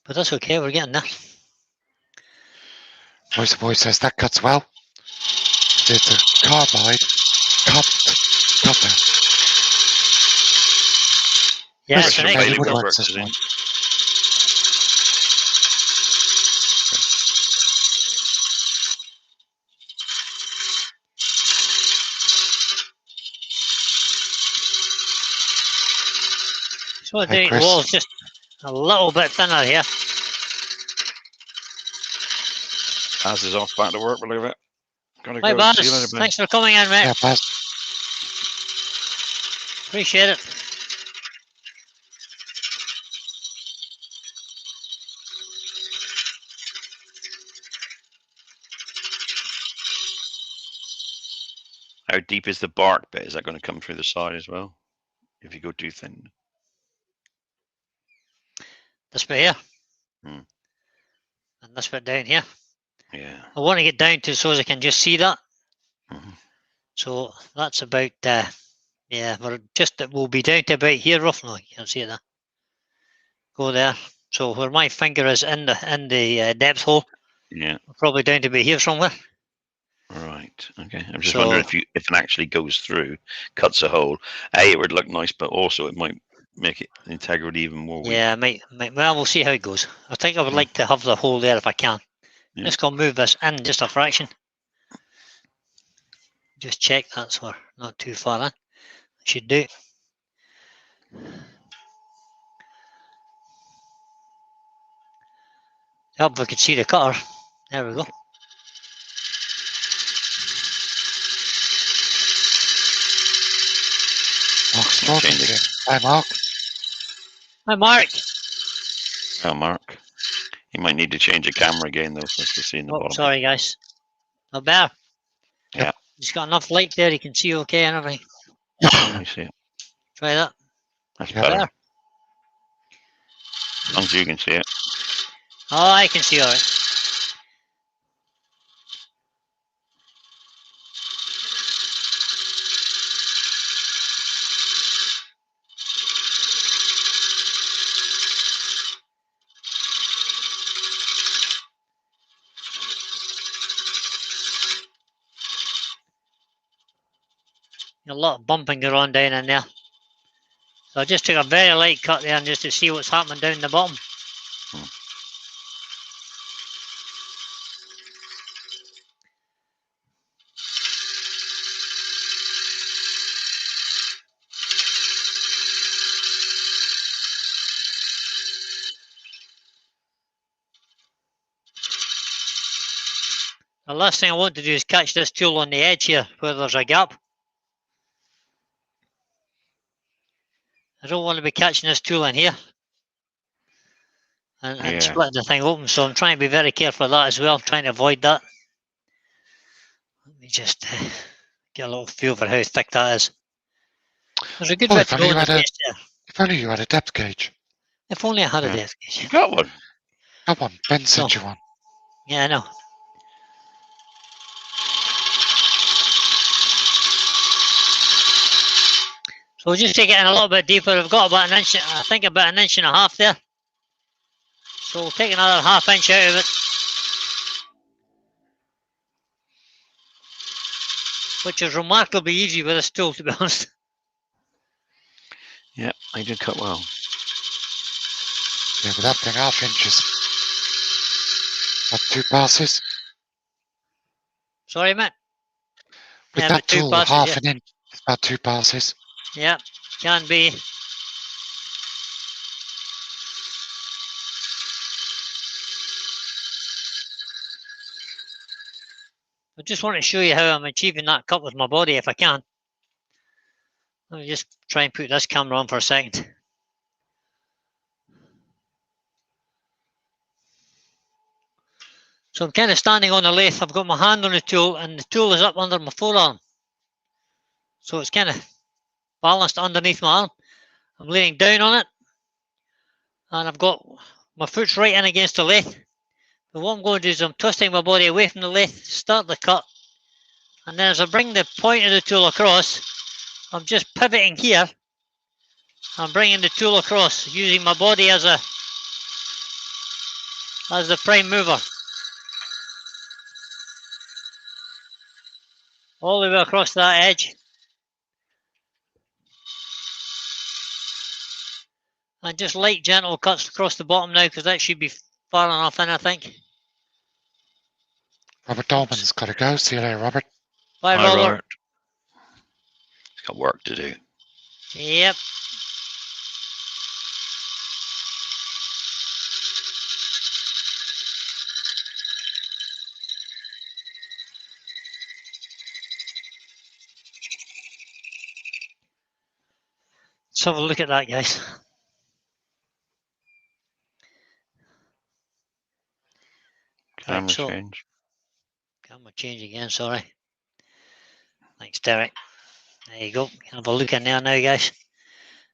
But that's okay, we're getting there. Voice of voice says that cuts well. It's a carbide cupped copper. Yeah, Chris it's an from Bailey Bailey excellent Woodworks Woodworks is this in. morning. So Hi, the Chris. wall's just a little bit thinner here. Baz is off back to work, believe it. Gotta Bye, go. Baz. See you later, Ben. Thanks for coming in, mate. Yeah, Baz. Appreciate it. How deep is the bark bit? Is that going to come through the side as well? If you go too thin. This bit here. Hmm. And this bit down here. Yeah. I want to get down to so as I can just see that. Mm-hmm. So that's about, yeah, we'll be down to about here roughly. You can see that. Go there. So where my finger is in the depth hole, Yeah. we're probably down to be here somewhere. Right. Okay. I'm just wondering if it actually goes through, cuts a hole. It would look nice, but also it might make it integrity even more weak. Yeah, well, we'll see how it goes. I think I would like to have the hole there if I can. Yeah. Let's go move this in just a fraction. Just check that's where not too far in. Should do. Hope we could see the cutter. There we go. Mark's talking to you. Hi, Mark. Hi, Mark. Oh, Mark. You might need to change the camera again, though, so to see in the bottom. Sorry, guys. Not bad. Yeah. He's got enough light there. He can see okay and everything. Let me see it. Try that. That's better. Better. As long as you can see it. Oh, I can see all right. A lot of bumping going on down in there. So I just took a very light cut there just to see what's happening down the bottom. The last thing I want to do is catch this tool on the edge here where there's a gap. I don't want to be catching this tool in here and splitting the thing open, so I'm trying to be very careful of that as well. I'm trying to avoid that. Let me just get a little feel for how thick that is. There's a good bit to go in the face there. If only you had a depth gauge. If only I had a depth gauge. You got one. Got one. Ben sent you one. Yeah, I know. So we'll just take it in a little bit deeper. I've got about an inch, I think about an inch and a half there. So we'll take another ½ inch out of it. Which is remarkably easy with this tool, to be honest. Yeah, I did cut well. Yeah, but that thing, ½ inch is about 2 passes. Sorry, mate. With that tool, ½ an inch is about 2 passes. Yeah, can be. I just want to show you how I'm achieving that cut with my body if I can. Let me just try and put this camera on for a second. So I'm kind of standing on the lathe. I've got my hand on the tool and the tool is up under my forearm. So it's kind of balanced underneath my arm. I'm leaning down on it. And I've got my foot's right in against the lathe. But what I'm going to do is I'm twisting my body away from the lathe, start the cut. And then as I bring the point of the tool across, I'm just pivoting here. I'm bringing the tool across, using my body as the prime mover. All the way across that edge. And just light, gentle cuts across the bottom now, because that should be far enough in, I think. Robert Dolman's got to go. See you later, Robert. Bye, Robert. He's got work to do. Yep. Let's have a look at that, guys. Camera change. Camera change again, sorry. Thanks, Derek. There you go. Have a look in there now, guys.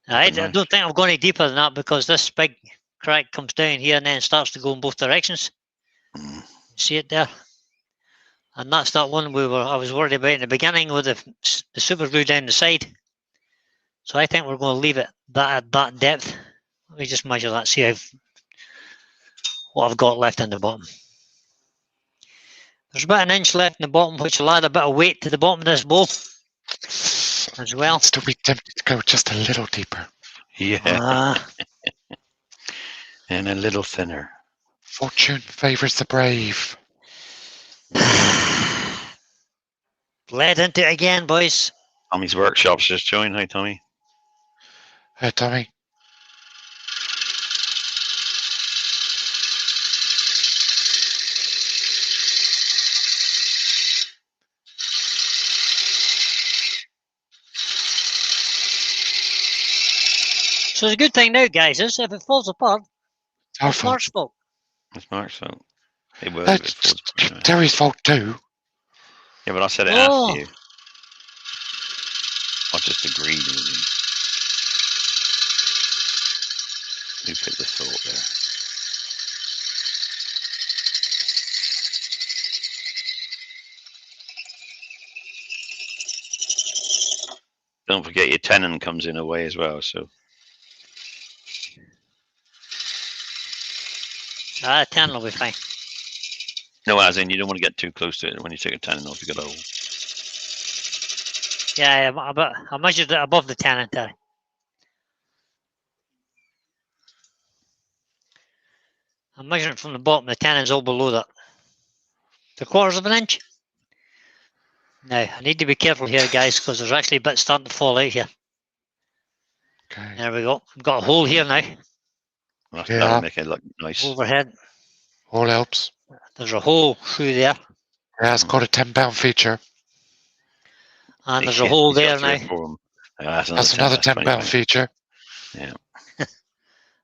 I don't think I've gone any deeper than that because this big crack comes down here and then starts to go in both directions. See it there? And that's that one I was worried about in the beginning with the super glue down the side. So I think we're going to leave it at that depth. Let me just measure that, see what I've got left in the bottom. There's about an inch left in the bottom, which will add a bit of weight to the bottom of this bowl as well. I'd still be tempted to go just a little deeper. Yeah. And a little thinner. Fortune favours the brave. Bled into it again, boys. Tommy's workshop's just joined. Hi, Tommy. Hey, Tommy. So the good thing now, guys, is if it falls apart, it's Mark's fault. It's Mark's fault. They were That's Terry's fault too. Yeah, but I said it Oh. after you. I just agreed with him. Who picked the thought there? Don't forget your tenon comes in a way as well, so. Tenon will be fine. No, as in you don't want to get too close to it when you take a tenon off. You got a hole. Yeah, I measured it above the tenon, Terry. I'm measuring from the bottom. The tenon's all below that. 3/4 of an inch. Now, I need to be careful here, guys, because there's actually a bit starting to fall out here. Okay. There we go. I've got a hole here now. That'll make it look nice. Overhead. All helps. There's a hole through there. Yeah, it's got a 10-pound feature. And there's a hole there now. That's another 10-pound feature. Yeah. And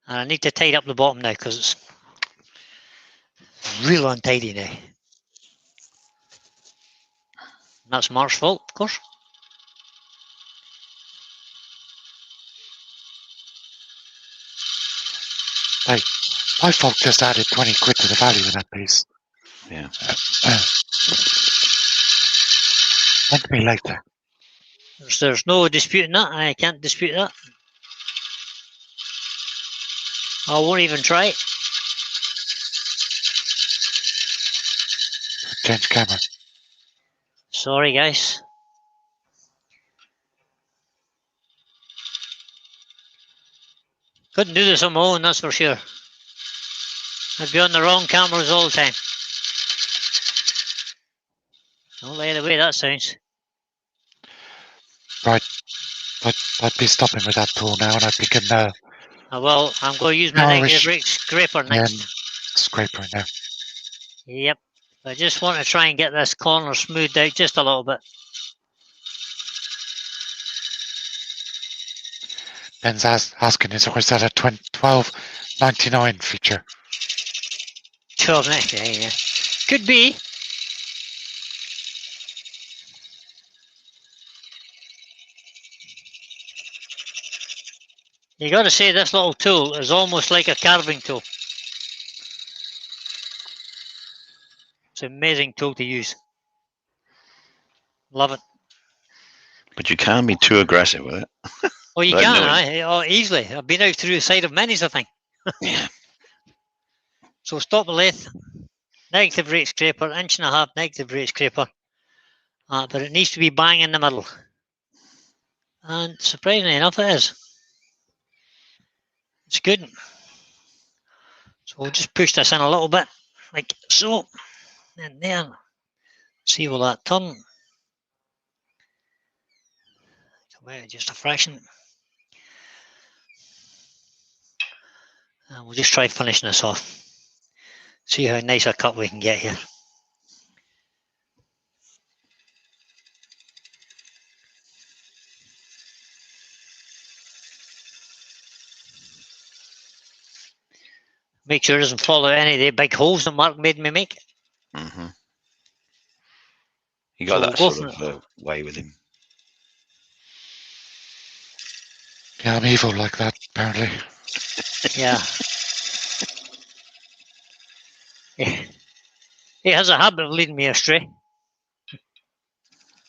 I need to tidy up the bottom now because it's real untidy now. And that's Mark's fault, of course. Hey, my fault just added 20 quid to the value of that piece. Yeah. Thank me later. There's no disputing that. I can't dispute that. I won't even try it. Change camera. Sorry, guys. Couldn't do this on my own, that's for sure. I'd be on the wrong cameras all the time. Don't like the way that sounds. Right. I'd be stopping with that tool now, and I'd be getting Well, I'm going to use my negative rate scraper next. Scraper now. Yep. I just want to try and get this corner smoothed out just a little bit. Ben's asking, is that a 12.99 feature? 12.99, yeah. Could be. You got to say this little tool is almost like a carving tool. It's an amazing tool to use. Love it. But you can't be too aggressive with it. Oh, you can, easily. I've been out through the side of many's, I think. Yeah. So stop the lathe. Negative rate scraper, 1.5 inch negative rate scraper. But it needs to be bang in the middle. And surprisingly enough, it is. It's good. So we'll just push this in a little bit, like so. And there. See will that turn. Come out just a fraction. And we'll just try finishing this off. See how nice a cut we can get here. Make sure it doesn't fall out any of the big holes that Mark made me make. Mm-hmm. You got that sort of way with him. Yeah, I'm evil like that, apparently. Yeah. He has a habit of leading me astray.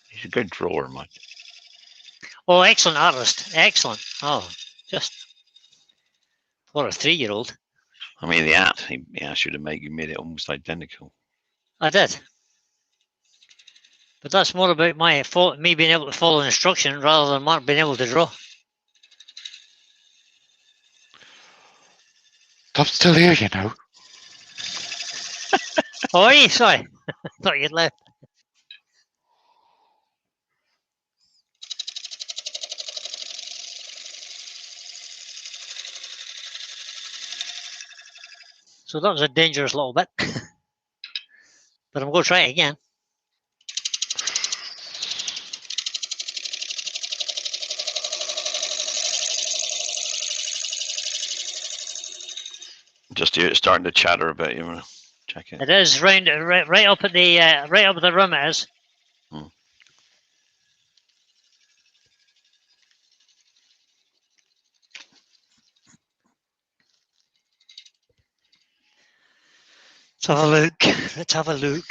He's a good drawer, Mike. Oh, excellent artist. Excellent. Oh, just for a 3-year-old. I mean, the app he asked you to make, you made it almost identical. I did. But that's more about me being able to follow instruction rather than Mark being able to draw. I'm still here, you know. Oh, are you? Sorry. I thought you'd left. So that was a dangerous little bit. But I'm going to try it again. just hear it starting to chatter a bit. You want to check it? It is right up at the right up the rim. It is. Let's have a look. Let's have a look.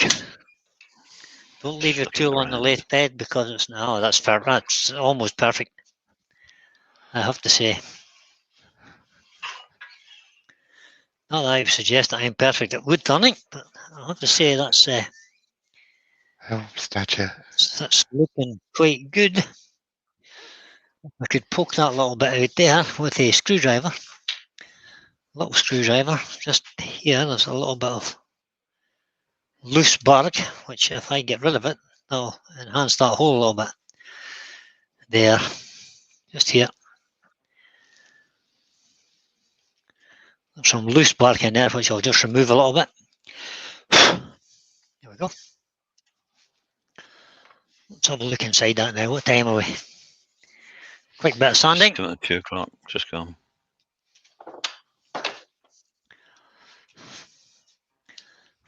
Don't leave your Looking tool on the grand. lathe bed because it's no. That's fair. That's almost perfect. I have to say. Not that I suggest that I'm perfect at wood turning, but I have to say that's That's looking quite good. I could poke that little bit out there with a screwdriver. Little screwdriver. Just here, there's a little bit of loose bark, which if I get rid of it, that'll enhance that hole a little bit. There. Just here. There's some loose bark in there, which I'll just remove a little bit. There we go. Let's have a look inside that now. What time are we? Quick bit of sanding. Just 2 o'clock. Just gone.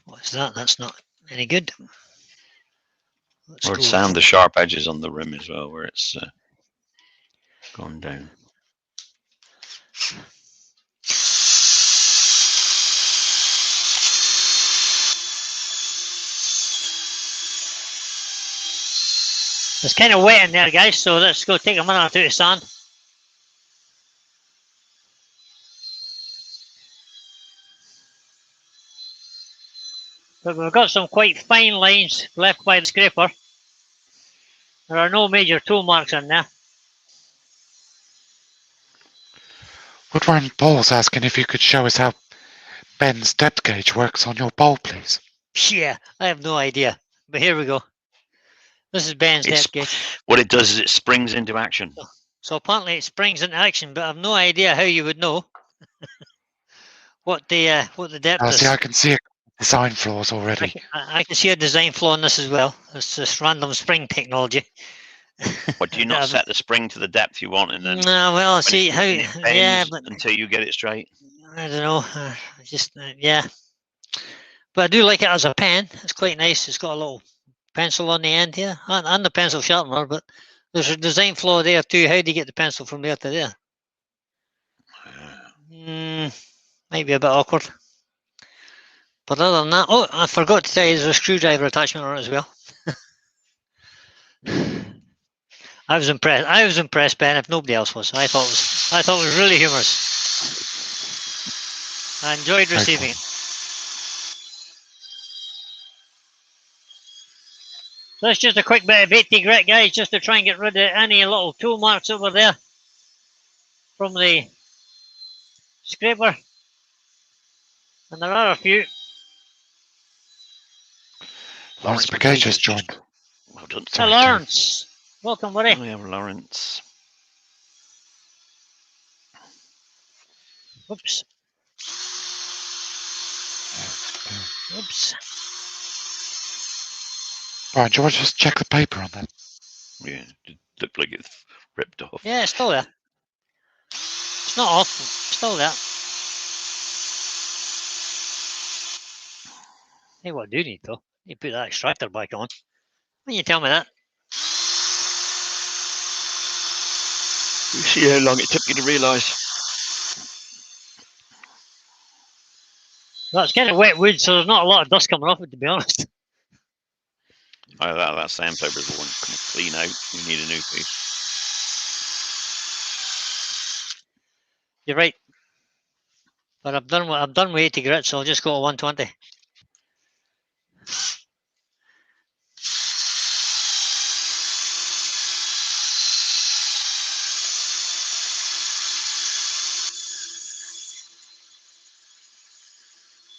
What's that? That's not any good. Or sand the sharp edges on the rim as well, where it's gone down. It's kind of wet in there, guys, so let's go take a minute or two to sand. But we've got some quite fine lines left by the scraper. There are no major tool marks in there. Woodturning Paul's asking if you could show us how Ben's depth gauge works on your bowl, please. Yeah, I have no idea. But here we go. This is Ben's depth gauge. What it does is it springs into action. So apparently it springs into action, but I have no idea how you would know what the depth is. See, I can see design flaws already. I can see a design flaw in this as well. It's this random spring technology. But do you not set the spring to the depth you want, and then no? Well, see how yeah, but until you get it straight. I don't know. Yeah. But I do like it as a pen. It's quite nice. It's got a little pencil on the end here, and the pencil sharpener. But there's a design flaw there too. How do you get the pencil from there to there? Might be a bit awkward. But other than that, oh, I forgot to tell you, there's a screwdriver attachment on it as well. I was impressed, Ben. If nobody else was, I thought it was really humorous. I enjoyed receiving it. So that's just a quick bit of 80 grit, guys, just to try and get rid of any little tool marks over there from the scraper. And there are a few. Lawrence Brigade just joined. Well done. Sorry, Lawrence. Welcome, buddy. Oh, yeah, Lawrence. Oops. Oops. Brian, do you want to just check the paper on that? Yeah, it looked like it's ripped off. Yeah, it's still there. It's not off. It's still there. Hey, what I do need though? You put that extractor back on. When you tell me that? You see how long it took you to realise. Well, it's kind of wet wood, so there's not a lot of dust coming off it, to be honest. Oh, that sandpaper is the one kind of clean out. You need a new piece. You're right. But I've done with 80 grit, so I'll just go to 120.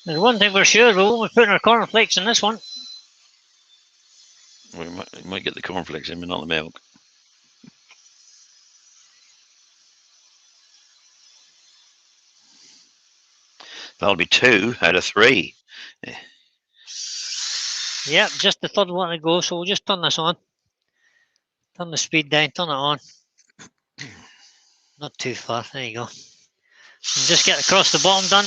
There's one thing we're sure, we won't be putting our cornflakes in this one. We might get the cornflakes in, but not the milk. That'll be 2 out of 3. Yeah. Yep, just the third one to go, so we'll just turn this on. Turn the speed down, turn it on. Not too far, there you go. And just get across the bottom done.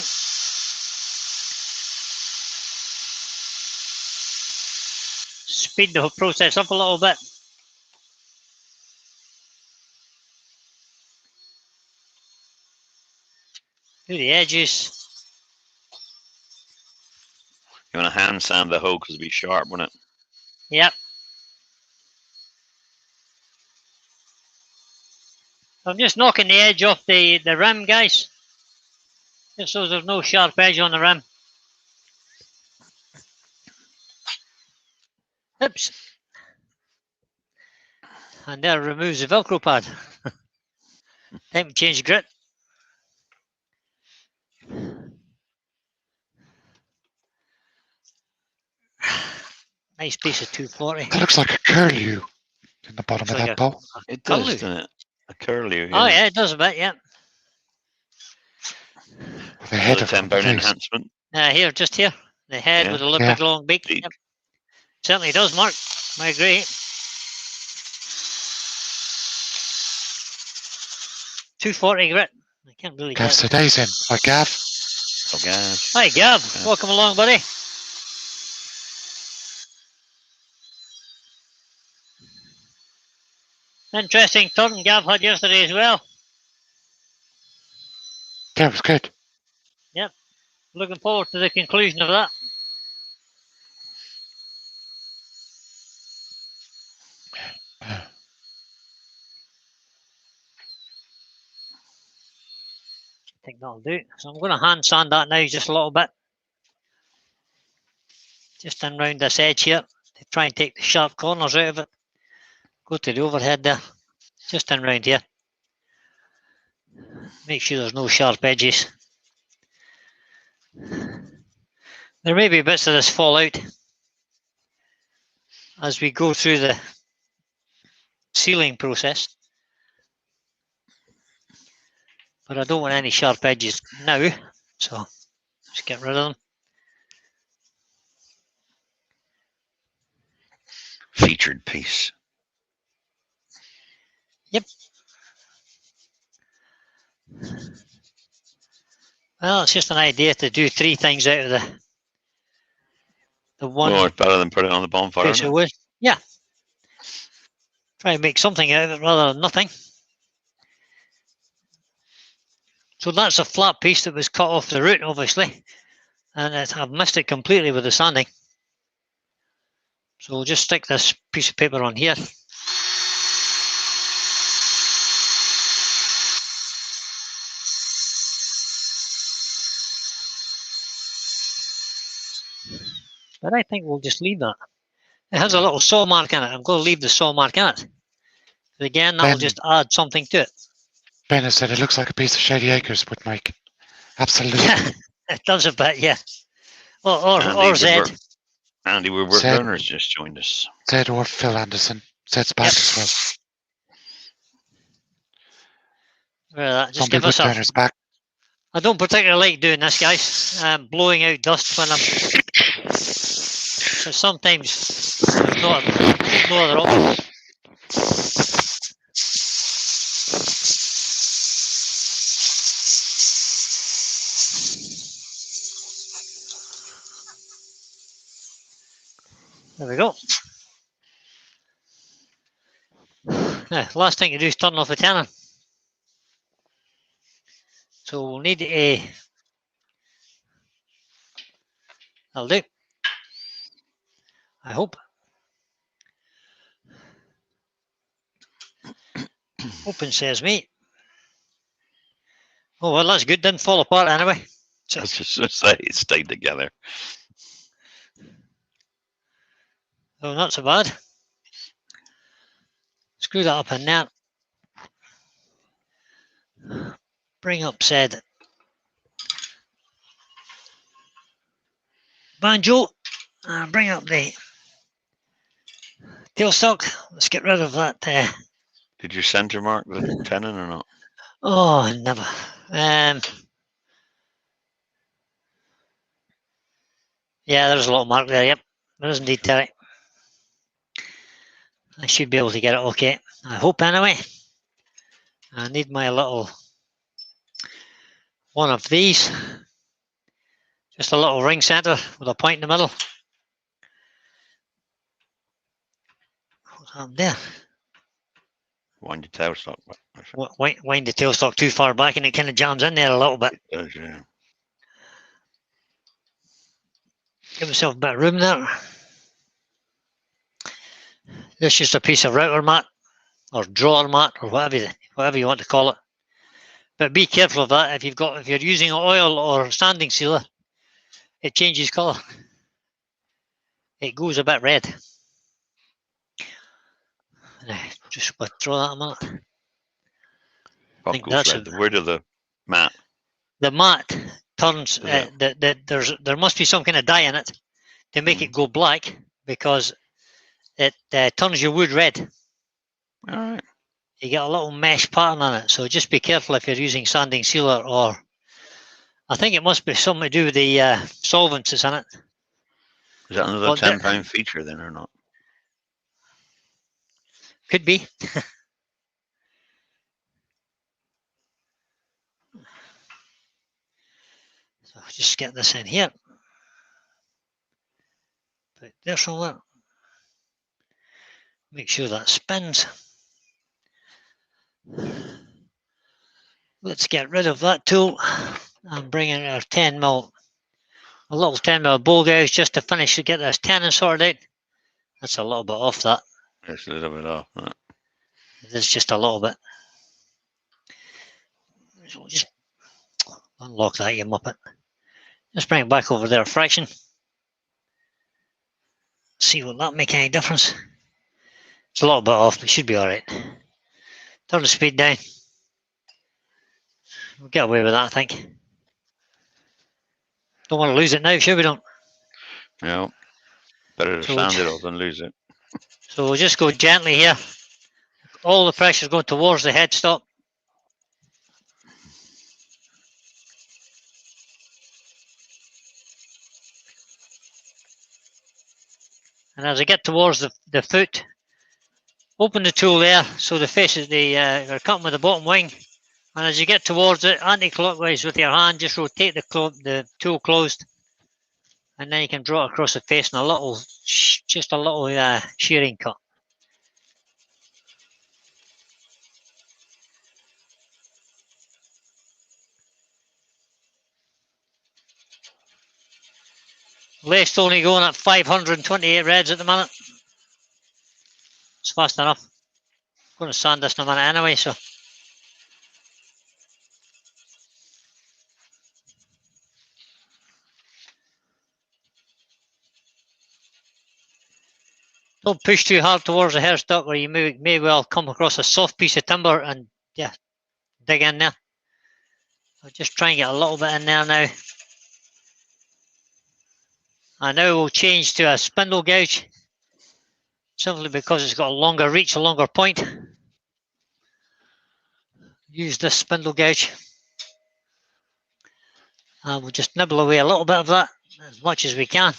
speed the process up a little bit. Do the edges. You want to hand sand the hoe because it'll be sharp, won't it? Yep. I'm just knocking the edge off the rim, guys. Just so there's no sharp edge on the rim. Oops. And there removes the Velcro pad. Time to change grit. Nice piece of 240. That looks like a curlew in the bottom Looks of like that bowl. It curlew. does, doesn't it? A curlew. Oh yeah, it does a bit, yeah. With a head The of 10 pound face. enhancement. Here, just here. The head Yeah. with a little big long beak. Beak. Yep. Certainly does, Mark. I agree. 240 grit. I can't really Gav get it. Today's in. Hi, Gav. Oh, guys. Hi, Gav. Yeah. Welcome along, buddy. Interesting turn Gav had yesterday as well. Yeah, it was good. Looking forward to the conclusion of that. I think that'll do. So I'm going to hand sand that now just a little bit. Just in round this edge here to try and take the sharp corners out of it. Go to the overhead there. Just in round here. Make sure there's no sharp edges. There may be bits of this fall out as we go through the sealing process. But I don't want any sharp edges now, so just get rid of them. Featured piece. Yep. Well, it's just an idea to do 3 things out of the one Oh, it's better than put it on the bonfire. piece of wood. Yeah. Try and make something out of it rather than nothing. So that's a flat piece that was cut off the root, obviously, and I've missed it completely with the sanding. So we'll just stick this piece of paper on here. But I think we'll just leave that. It has a little saw mark in it. I'm going to leave the saw mark in it. But again, that will just add something to it. Ben has said it looks like a piece of Shady Acres would make. Absolutely. It does a bit, yeah. Or Zed. Andy Woodward Zed. Learner's just joined us. Zed or Phil Anderson. Zed's back as well. Just Zombie give us a... Woodturner's back. I don't particularly like doing this, guys. Blowing out dust when I'm... So sometimes there's no other option. There we go. Now, last thing to do is turn off the tenon. So we'll need a... That'll do. I hope. Open says me. Oh, well, that's good. Didn't fall apart anyway. I was just going to say it stayed together. Oh, not so bad. Screw that up in there. Bring up said banjo. Bring up the tailstock. Let's get rid of that. Did you center mark the tenon or not? Oh, never. Yeah, there's a little mark there. Yep, there is indeed, Terry. I should be able to get it okay. I hope anyway. I need my little one of these. Just a little ring center with a point in the middle. Up there. Wind the tailstock back. Wind the tailstock too far back and it kind of jams in there a little bit. It does, yeah. Give myself a bit of room there. This is just a piece of router mat or drawer mat or whatever you want to call it. But be careful of that. If you're using oil or sanding sealer, it changes colour. It goes a bit red. Just withdraw that a minute. What goes red? The wood of the mat? The mat turns. There must be some kind of dye in it to make it go black because it turns your wood red. All right. You get a little mesh pattern on it, so just be careful if you're using sanding sealer or. I think it must be something to do with the solvents that's in it. Is that another £10 feature then or not? Could be. So just get this in here. Put there somewhere. Make sure that spins. Let's get rid of that tool and bring in our 10mm, a little 10mm bowl gouge just to finish to get this tenon sorted out. That's a little bit off that. It's a little bit off. Right? It is just a little bit. So we'll just unlock that, you muppet. Just bring it back over there a fraction. See will that make any difference? It's a little bit off, but it should be all right. Turn the speed down. We'll get away with that, I think. Don't want to lose it now, sure we don't? No. Better to sand it off than lose it. So we'll just go gently here. All the pressure is going towards the headstock. And as I get towards the foot, open the tool there so the face is you're cutting with the bottom wing. And as you get towards it, anti-clockwise with your hand, just rotate the tool closed. And then you can draw it across the face in a little, just a little shearing cut. Lace only going at 528 reds at the minute. It's fast enough. I'm going to sand this in a minute anyway, so. Don't push too hard towards the hairstock or you may well come across a soft piece of timber and yeah, dig in there. I'll just try and get a little bit in there now. And now we'll change to a spindle gouge, simply because it's got a longer reach, a longer point. Use this spindle gouge. And we'll just nibble away a little bit of that, as much as we can.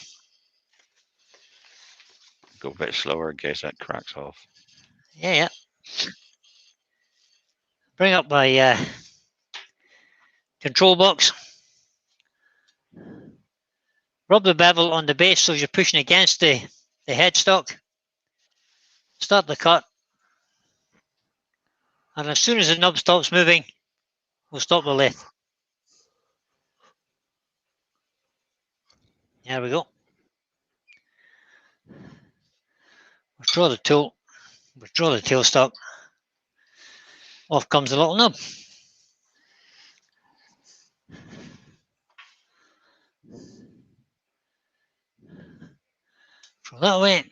Go a bit slower in case that cracks off. Yeah. Bring up my control box. Rub the bevel on the base so you're pushing against the headstock. Start the cut. And as soon as the knob stops moving, we'll stop the lathe. There we go. Withdraw the tool, withdraw the tailstock. Off comes the little knob. Throw that away.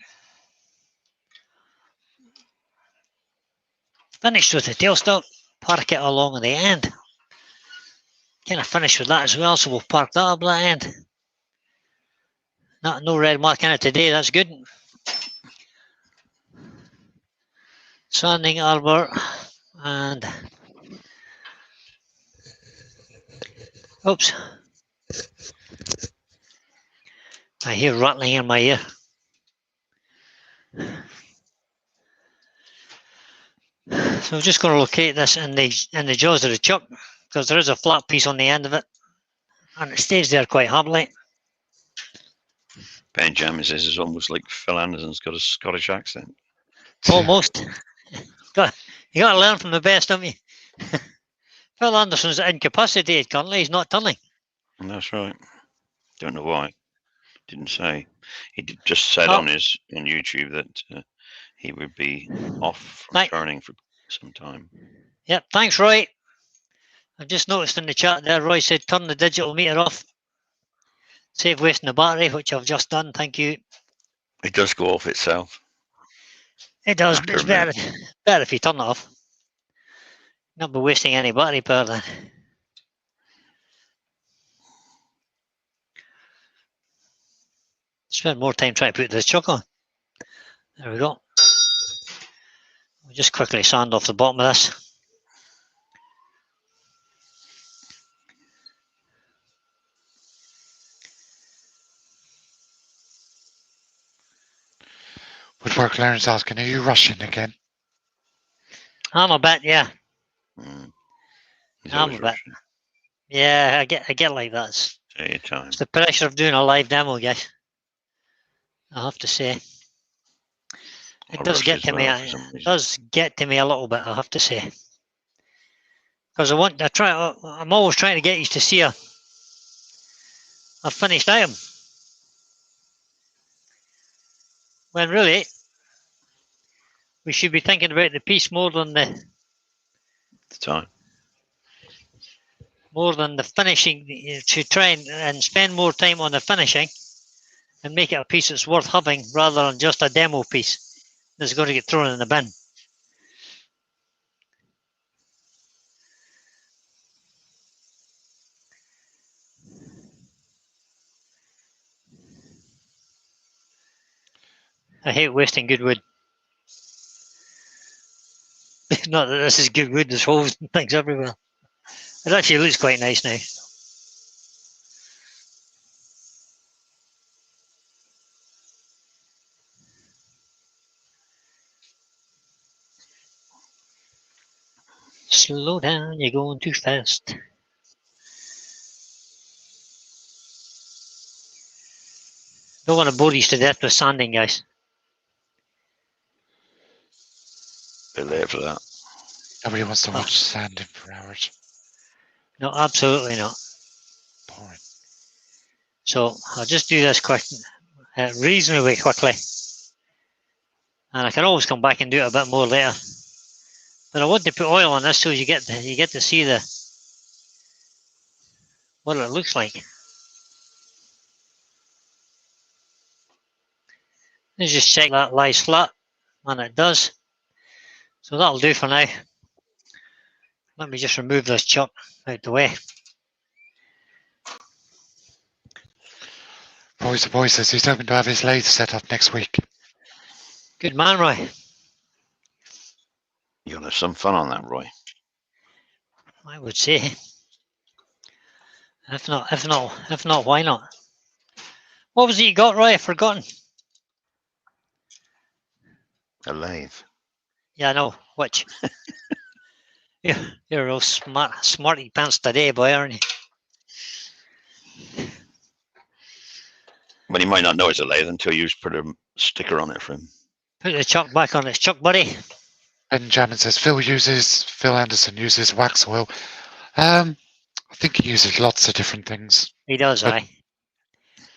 Finished with the tailstock, park it along the end. Kind of finished with that as well, so we'll park that up that end. No red mark in it today, that's good. Sanding arbor and oops. I hear rattling in my ear. So I'm just going to locate this in the jaws of the chuck because there is a flat piece on the end of it and it stays there quite happily. Benjamin says it's almost like Phil Anderson's got a Scottish accent. Almost. You got to learn from the best, don't you? Phil Anderson's incapacitated currently. He's not turning. And that's right. Don't know why. Didn't say. He just said on YouTube that he would be off from turning for some time. Yep. Thanks, Roy. I've just noticed in the chat there, Roy said turn the digital meter off. Save wasting the battery, which I've just done. Thank you. It does go off itself. It does, but it's better if you turn it off. Not be wasting any battery power then. Spend more time trying to put this chuck on. There we go. We'll just quickly sand off the bottom of this. Woodwork Learner's asking, are you rushing again? I'm a bit, yeah. I'm a bit. Yeah, I get like that. It's the pressure of doing a live demo, guys. I have to say. It does get to me. It does get to me a little bit, I have to say. Because I'm always trying to get you to see a finished item. When really, we should be thinking about the piece more than the time. More than the finishing, to try and spend more time on the finishing and make it a piece that's worth having rather than just a demo piece that's going to get thrown in the bin. I hate wasting good wood. Not that this is good wood, there's holes and things everywhere. It actually looks quite nice now. Slow down, you're going too fast. Don't want to bore you to death with sanding, guys. Bit late for that. Nobody wants to watch sanding for hours. No, absolutely not. Boring. So I'll just do this reasonably quickly. And I can always come back and do it a bit more later. But I want to put oil on this so you get to see what it looks like. Let's just check that lies flat, and it does. So that'll do for now. Let me just remove this chuck out the way. The boy says he's hoping to have his lathe set up next week. Good man, Roy. You're gonna have some fun on that, Roy. I would say. If not, why not? What was it you got, Roy? I've forgotten. A lathe. Yeah, I know. Which? You're a real smarty pants today, boy, aren't you? But he might not know it's a lathe until you put a sticker on it for him. Put the chuck back on its chuck, buddy. Benjamin says Phil Anderson uses wax oil. I think he uses lots of different things. He does, aye.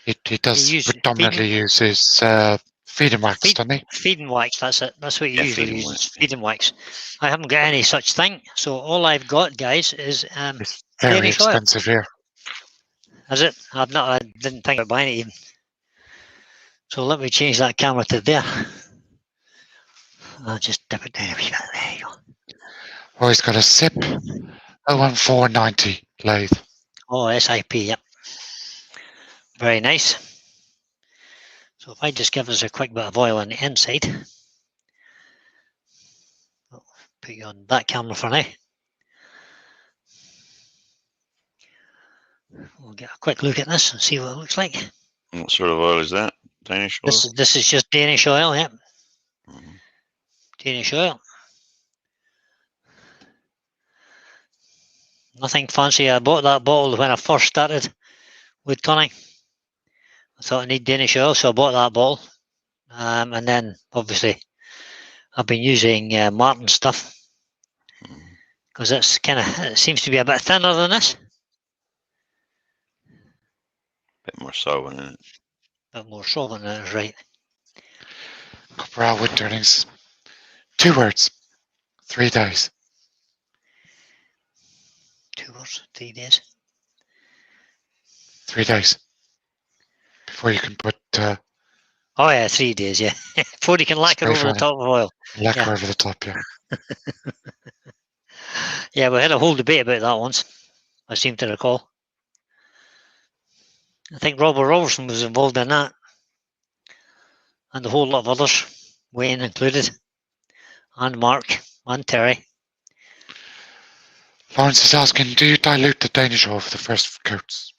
He does predominantly uses feeding wax, doesn't he? Feeding wax, that's it. That's what he usually uses, feeding wax. I haven't got any such thing. So all I've got, guys, is it's very expensive here. Is it? I didn't think about buying it even. So let me change that camera to there. I'll just dip it down a wee bit. There you go. Oh, he's got a SIP 01490 lathe. Oh, SIP, yep. Very nice. So if I just give us a quick bit of oil on the inside, I'll put you on that camera for now. We'll get a quick look at this and see what it looks like. What sort of oil is that? Danish oil? This is just Danish oil, yep. Danish oil. Nothing fancy. I bought that bottle when I first started wood turning. I thought I need Danish oil, so I bought that bottle. And then, obviously, I've been using Martin stuff because that's it seems to be a bit thinner than this. Bit more solvent in it. A bit more solvent than it is, right. Copper hour wood turnings. 2 words. 3 days. 2 words, 3 days. 3 days. Before you can put Oh yeah, 3 days, yeah. Before you can lacquer spray over the foam, top of oil. lacquer Yeah. over the top, yeah. Yeah, we had a whole debate about that once, I seem to recall. I think Robert Robertson was involved in that. And a whole lot of others, Wayne included, and Mark, and Terry. Lawrence is asking, do you dilute the Danish oil for the first coats?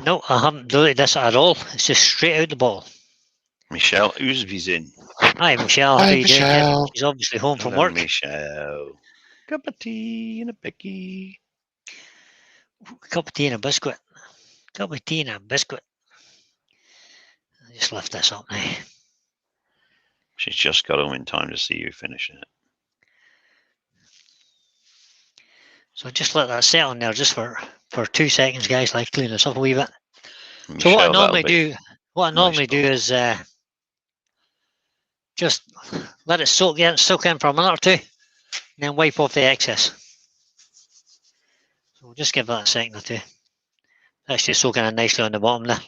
No, I haven't diluted this at all. It's just straight out the bottle. Michelle Oosby's in. Hi, Michelle. Hi, How you doing? Yeah, Michelle. she's obviously home from Hello, work. Michelle. Cup of tea and a picky. Cup of tea and a biscuit. Cup of tea and a biscuit. I'll just lift this up now. She's just got home in time to see you finishing it. So just let that set on there just for 2 seconds, guys. Like clean this up a wee bit. Michelle, So what I that'll normally be do, is just let it soak in for a minute or two, and then wipe off the excess. So we'll just give that a second or two. That's just soaking in nicely on the bottom there.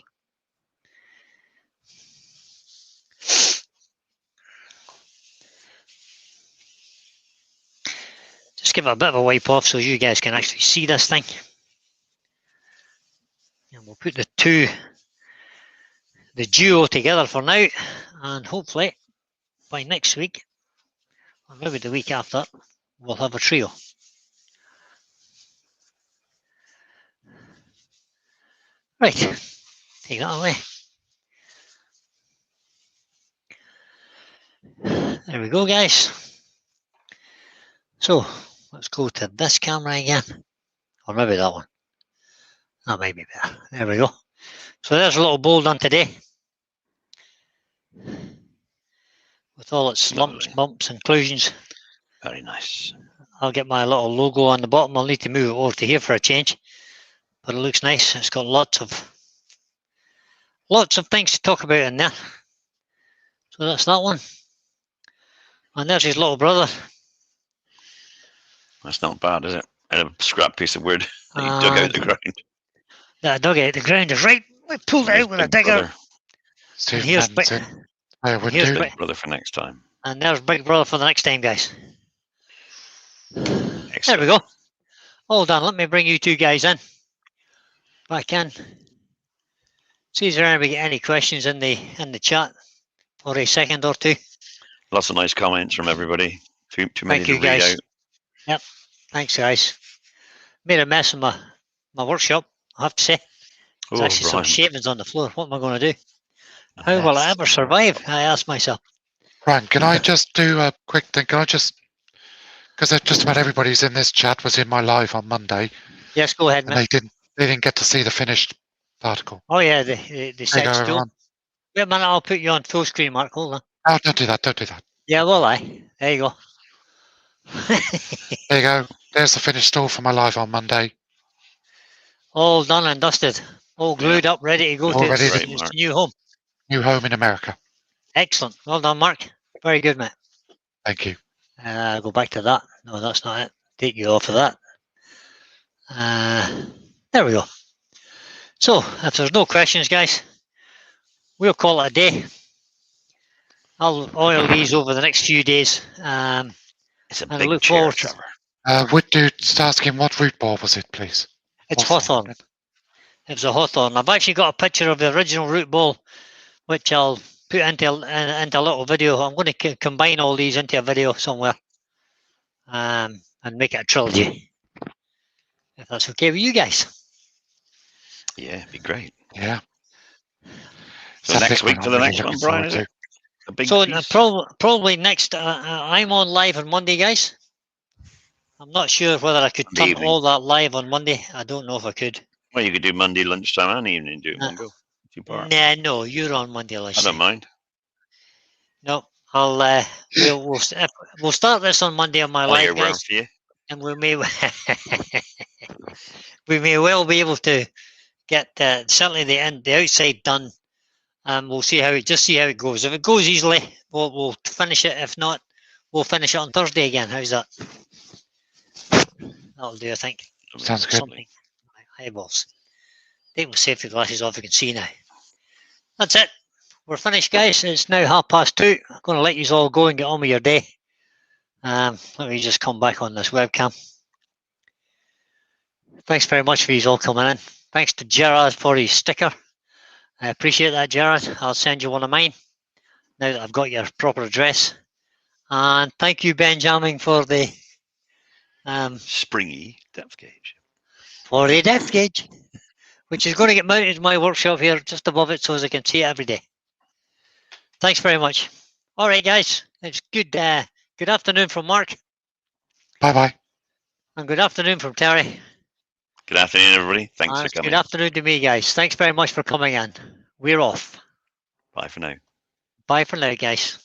Just give it a bit of a wipe off so you guys can actually see this thing. And we'll put the duo together for now, and hopefully by next week, or maybe the week after, we'll have a trio. Right, take that away. There we go, guys. So let's go to this camera again, or maybe that one. That might be better. There we go. So there's a little bowl done today, with all its lumps, bumps, inclusions. very nice. I'll get my little logo on the bottom. I'll need to move it over to here for a change, but it looks nice. It's got lots of things to talk about in there. So that's that one. And there's his little brother. That's not bad, is it? And a scrap piece of wood that you dug out the ground. That I dug out the ground is right. We pulled it out with a digger. Steve Here's Madden's in. Big brother for next time. And there's Big Brother for the next time, guys. Excellent. There we go. Hold on, let me bring you two guys in. If I can. See if there any questions in the chat for a second or two. Lots of nice comments from everybody. Too many Thank you, to read guys. out. Yep. Thanks, guys. Made a mess in my workshop, I have to say. There's actually some shavings on the floor. What am I going to do? How will I ever survive? I ask myself. Brian, can I just do a quick thing? Can I just, because just about everybody's in this chat was in my live on Monday. Yes, go ahead, man. They didn't get to see the finished article. Oh yeah, the sex tool. Wait a minute, I'll put you on full screen, Mark. Hold on. Oh, don't do that. Don't do that. Yeah, well, there you go. There you go. There's the finished tool for my live on Monday. All done and dusted. All glued up, ready to go to its new home. New home in America. Excellent. Well done, Mark. Very good, mate. Thank you. Go back to that. No, that's not it. Take you off of that. There we go. So, if there's no questions, guys, we'll call it a day. I'll oil these over the next few days. It's a big look chair, forward. Trevor. Wood Dude's asking what root ball was it, please? It's Hawthorne. It was a Hawthorne. I've actually got a picture of the original root ball, which I'll put into a little video. I'm going to combine all these into a video somewhere, and make it a trilogy, if that's okay with you guys. Yeah, it'd be great. Yeah. So next week for the next one, Brian, is it? A big piece? Probably next. I'm on live on Monday, guys. I'm not sure whether I could turn all that live on Monday. I don't know if I could. Well, you could do Monday lunchtime and evening, do it one go. No, you're on Monday lunchtime. I don't mind. No, we'll start this on Monday on my I'll live, get round guys, for you. and we may we may well be able to get certainly the outside done. We'll see how it goes. If it goes easily, we'll finish it. If not, we'll finish it on Thursday again. How's that? That'll do, I think. Sounds good. Something. My eyeballs. Take my safety glasses off. You can see now. That's it. We're finished, guys. It's now 2:30. I'm going to let you all go and get on with your day. Let me just come back on this webcam. Thanks very much for you all coming in. Thanks to Gerard for his sticker. I appreciate that, Gerard. I'll send you one of mine now that I've got your proper address. And thank you, Benjamin, for the springy depth gauge. For the depth gauge, which is going to get mounted in my workshop here just above it so as I can see it every day. Thanks very much. All right, guys. It's good afternoon from Mark. Bye-bye. And good afternoon from Terry. Good afternoon, everybody. Thanks for coming. Good afternoon to me, guys. Thanks very much for coming in. We're off. Bye for now. Bye for now, guys.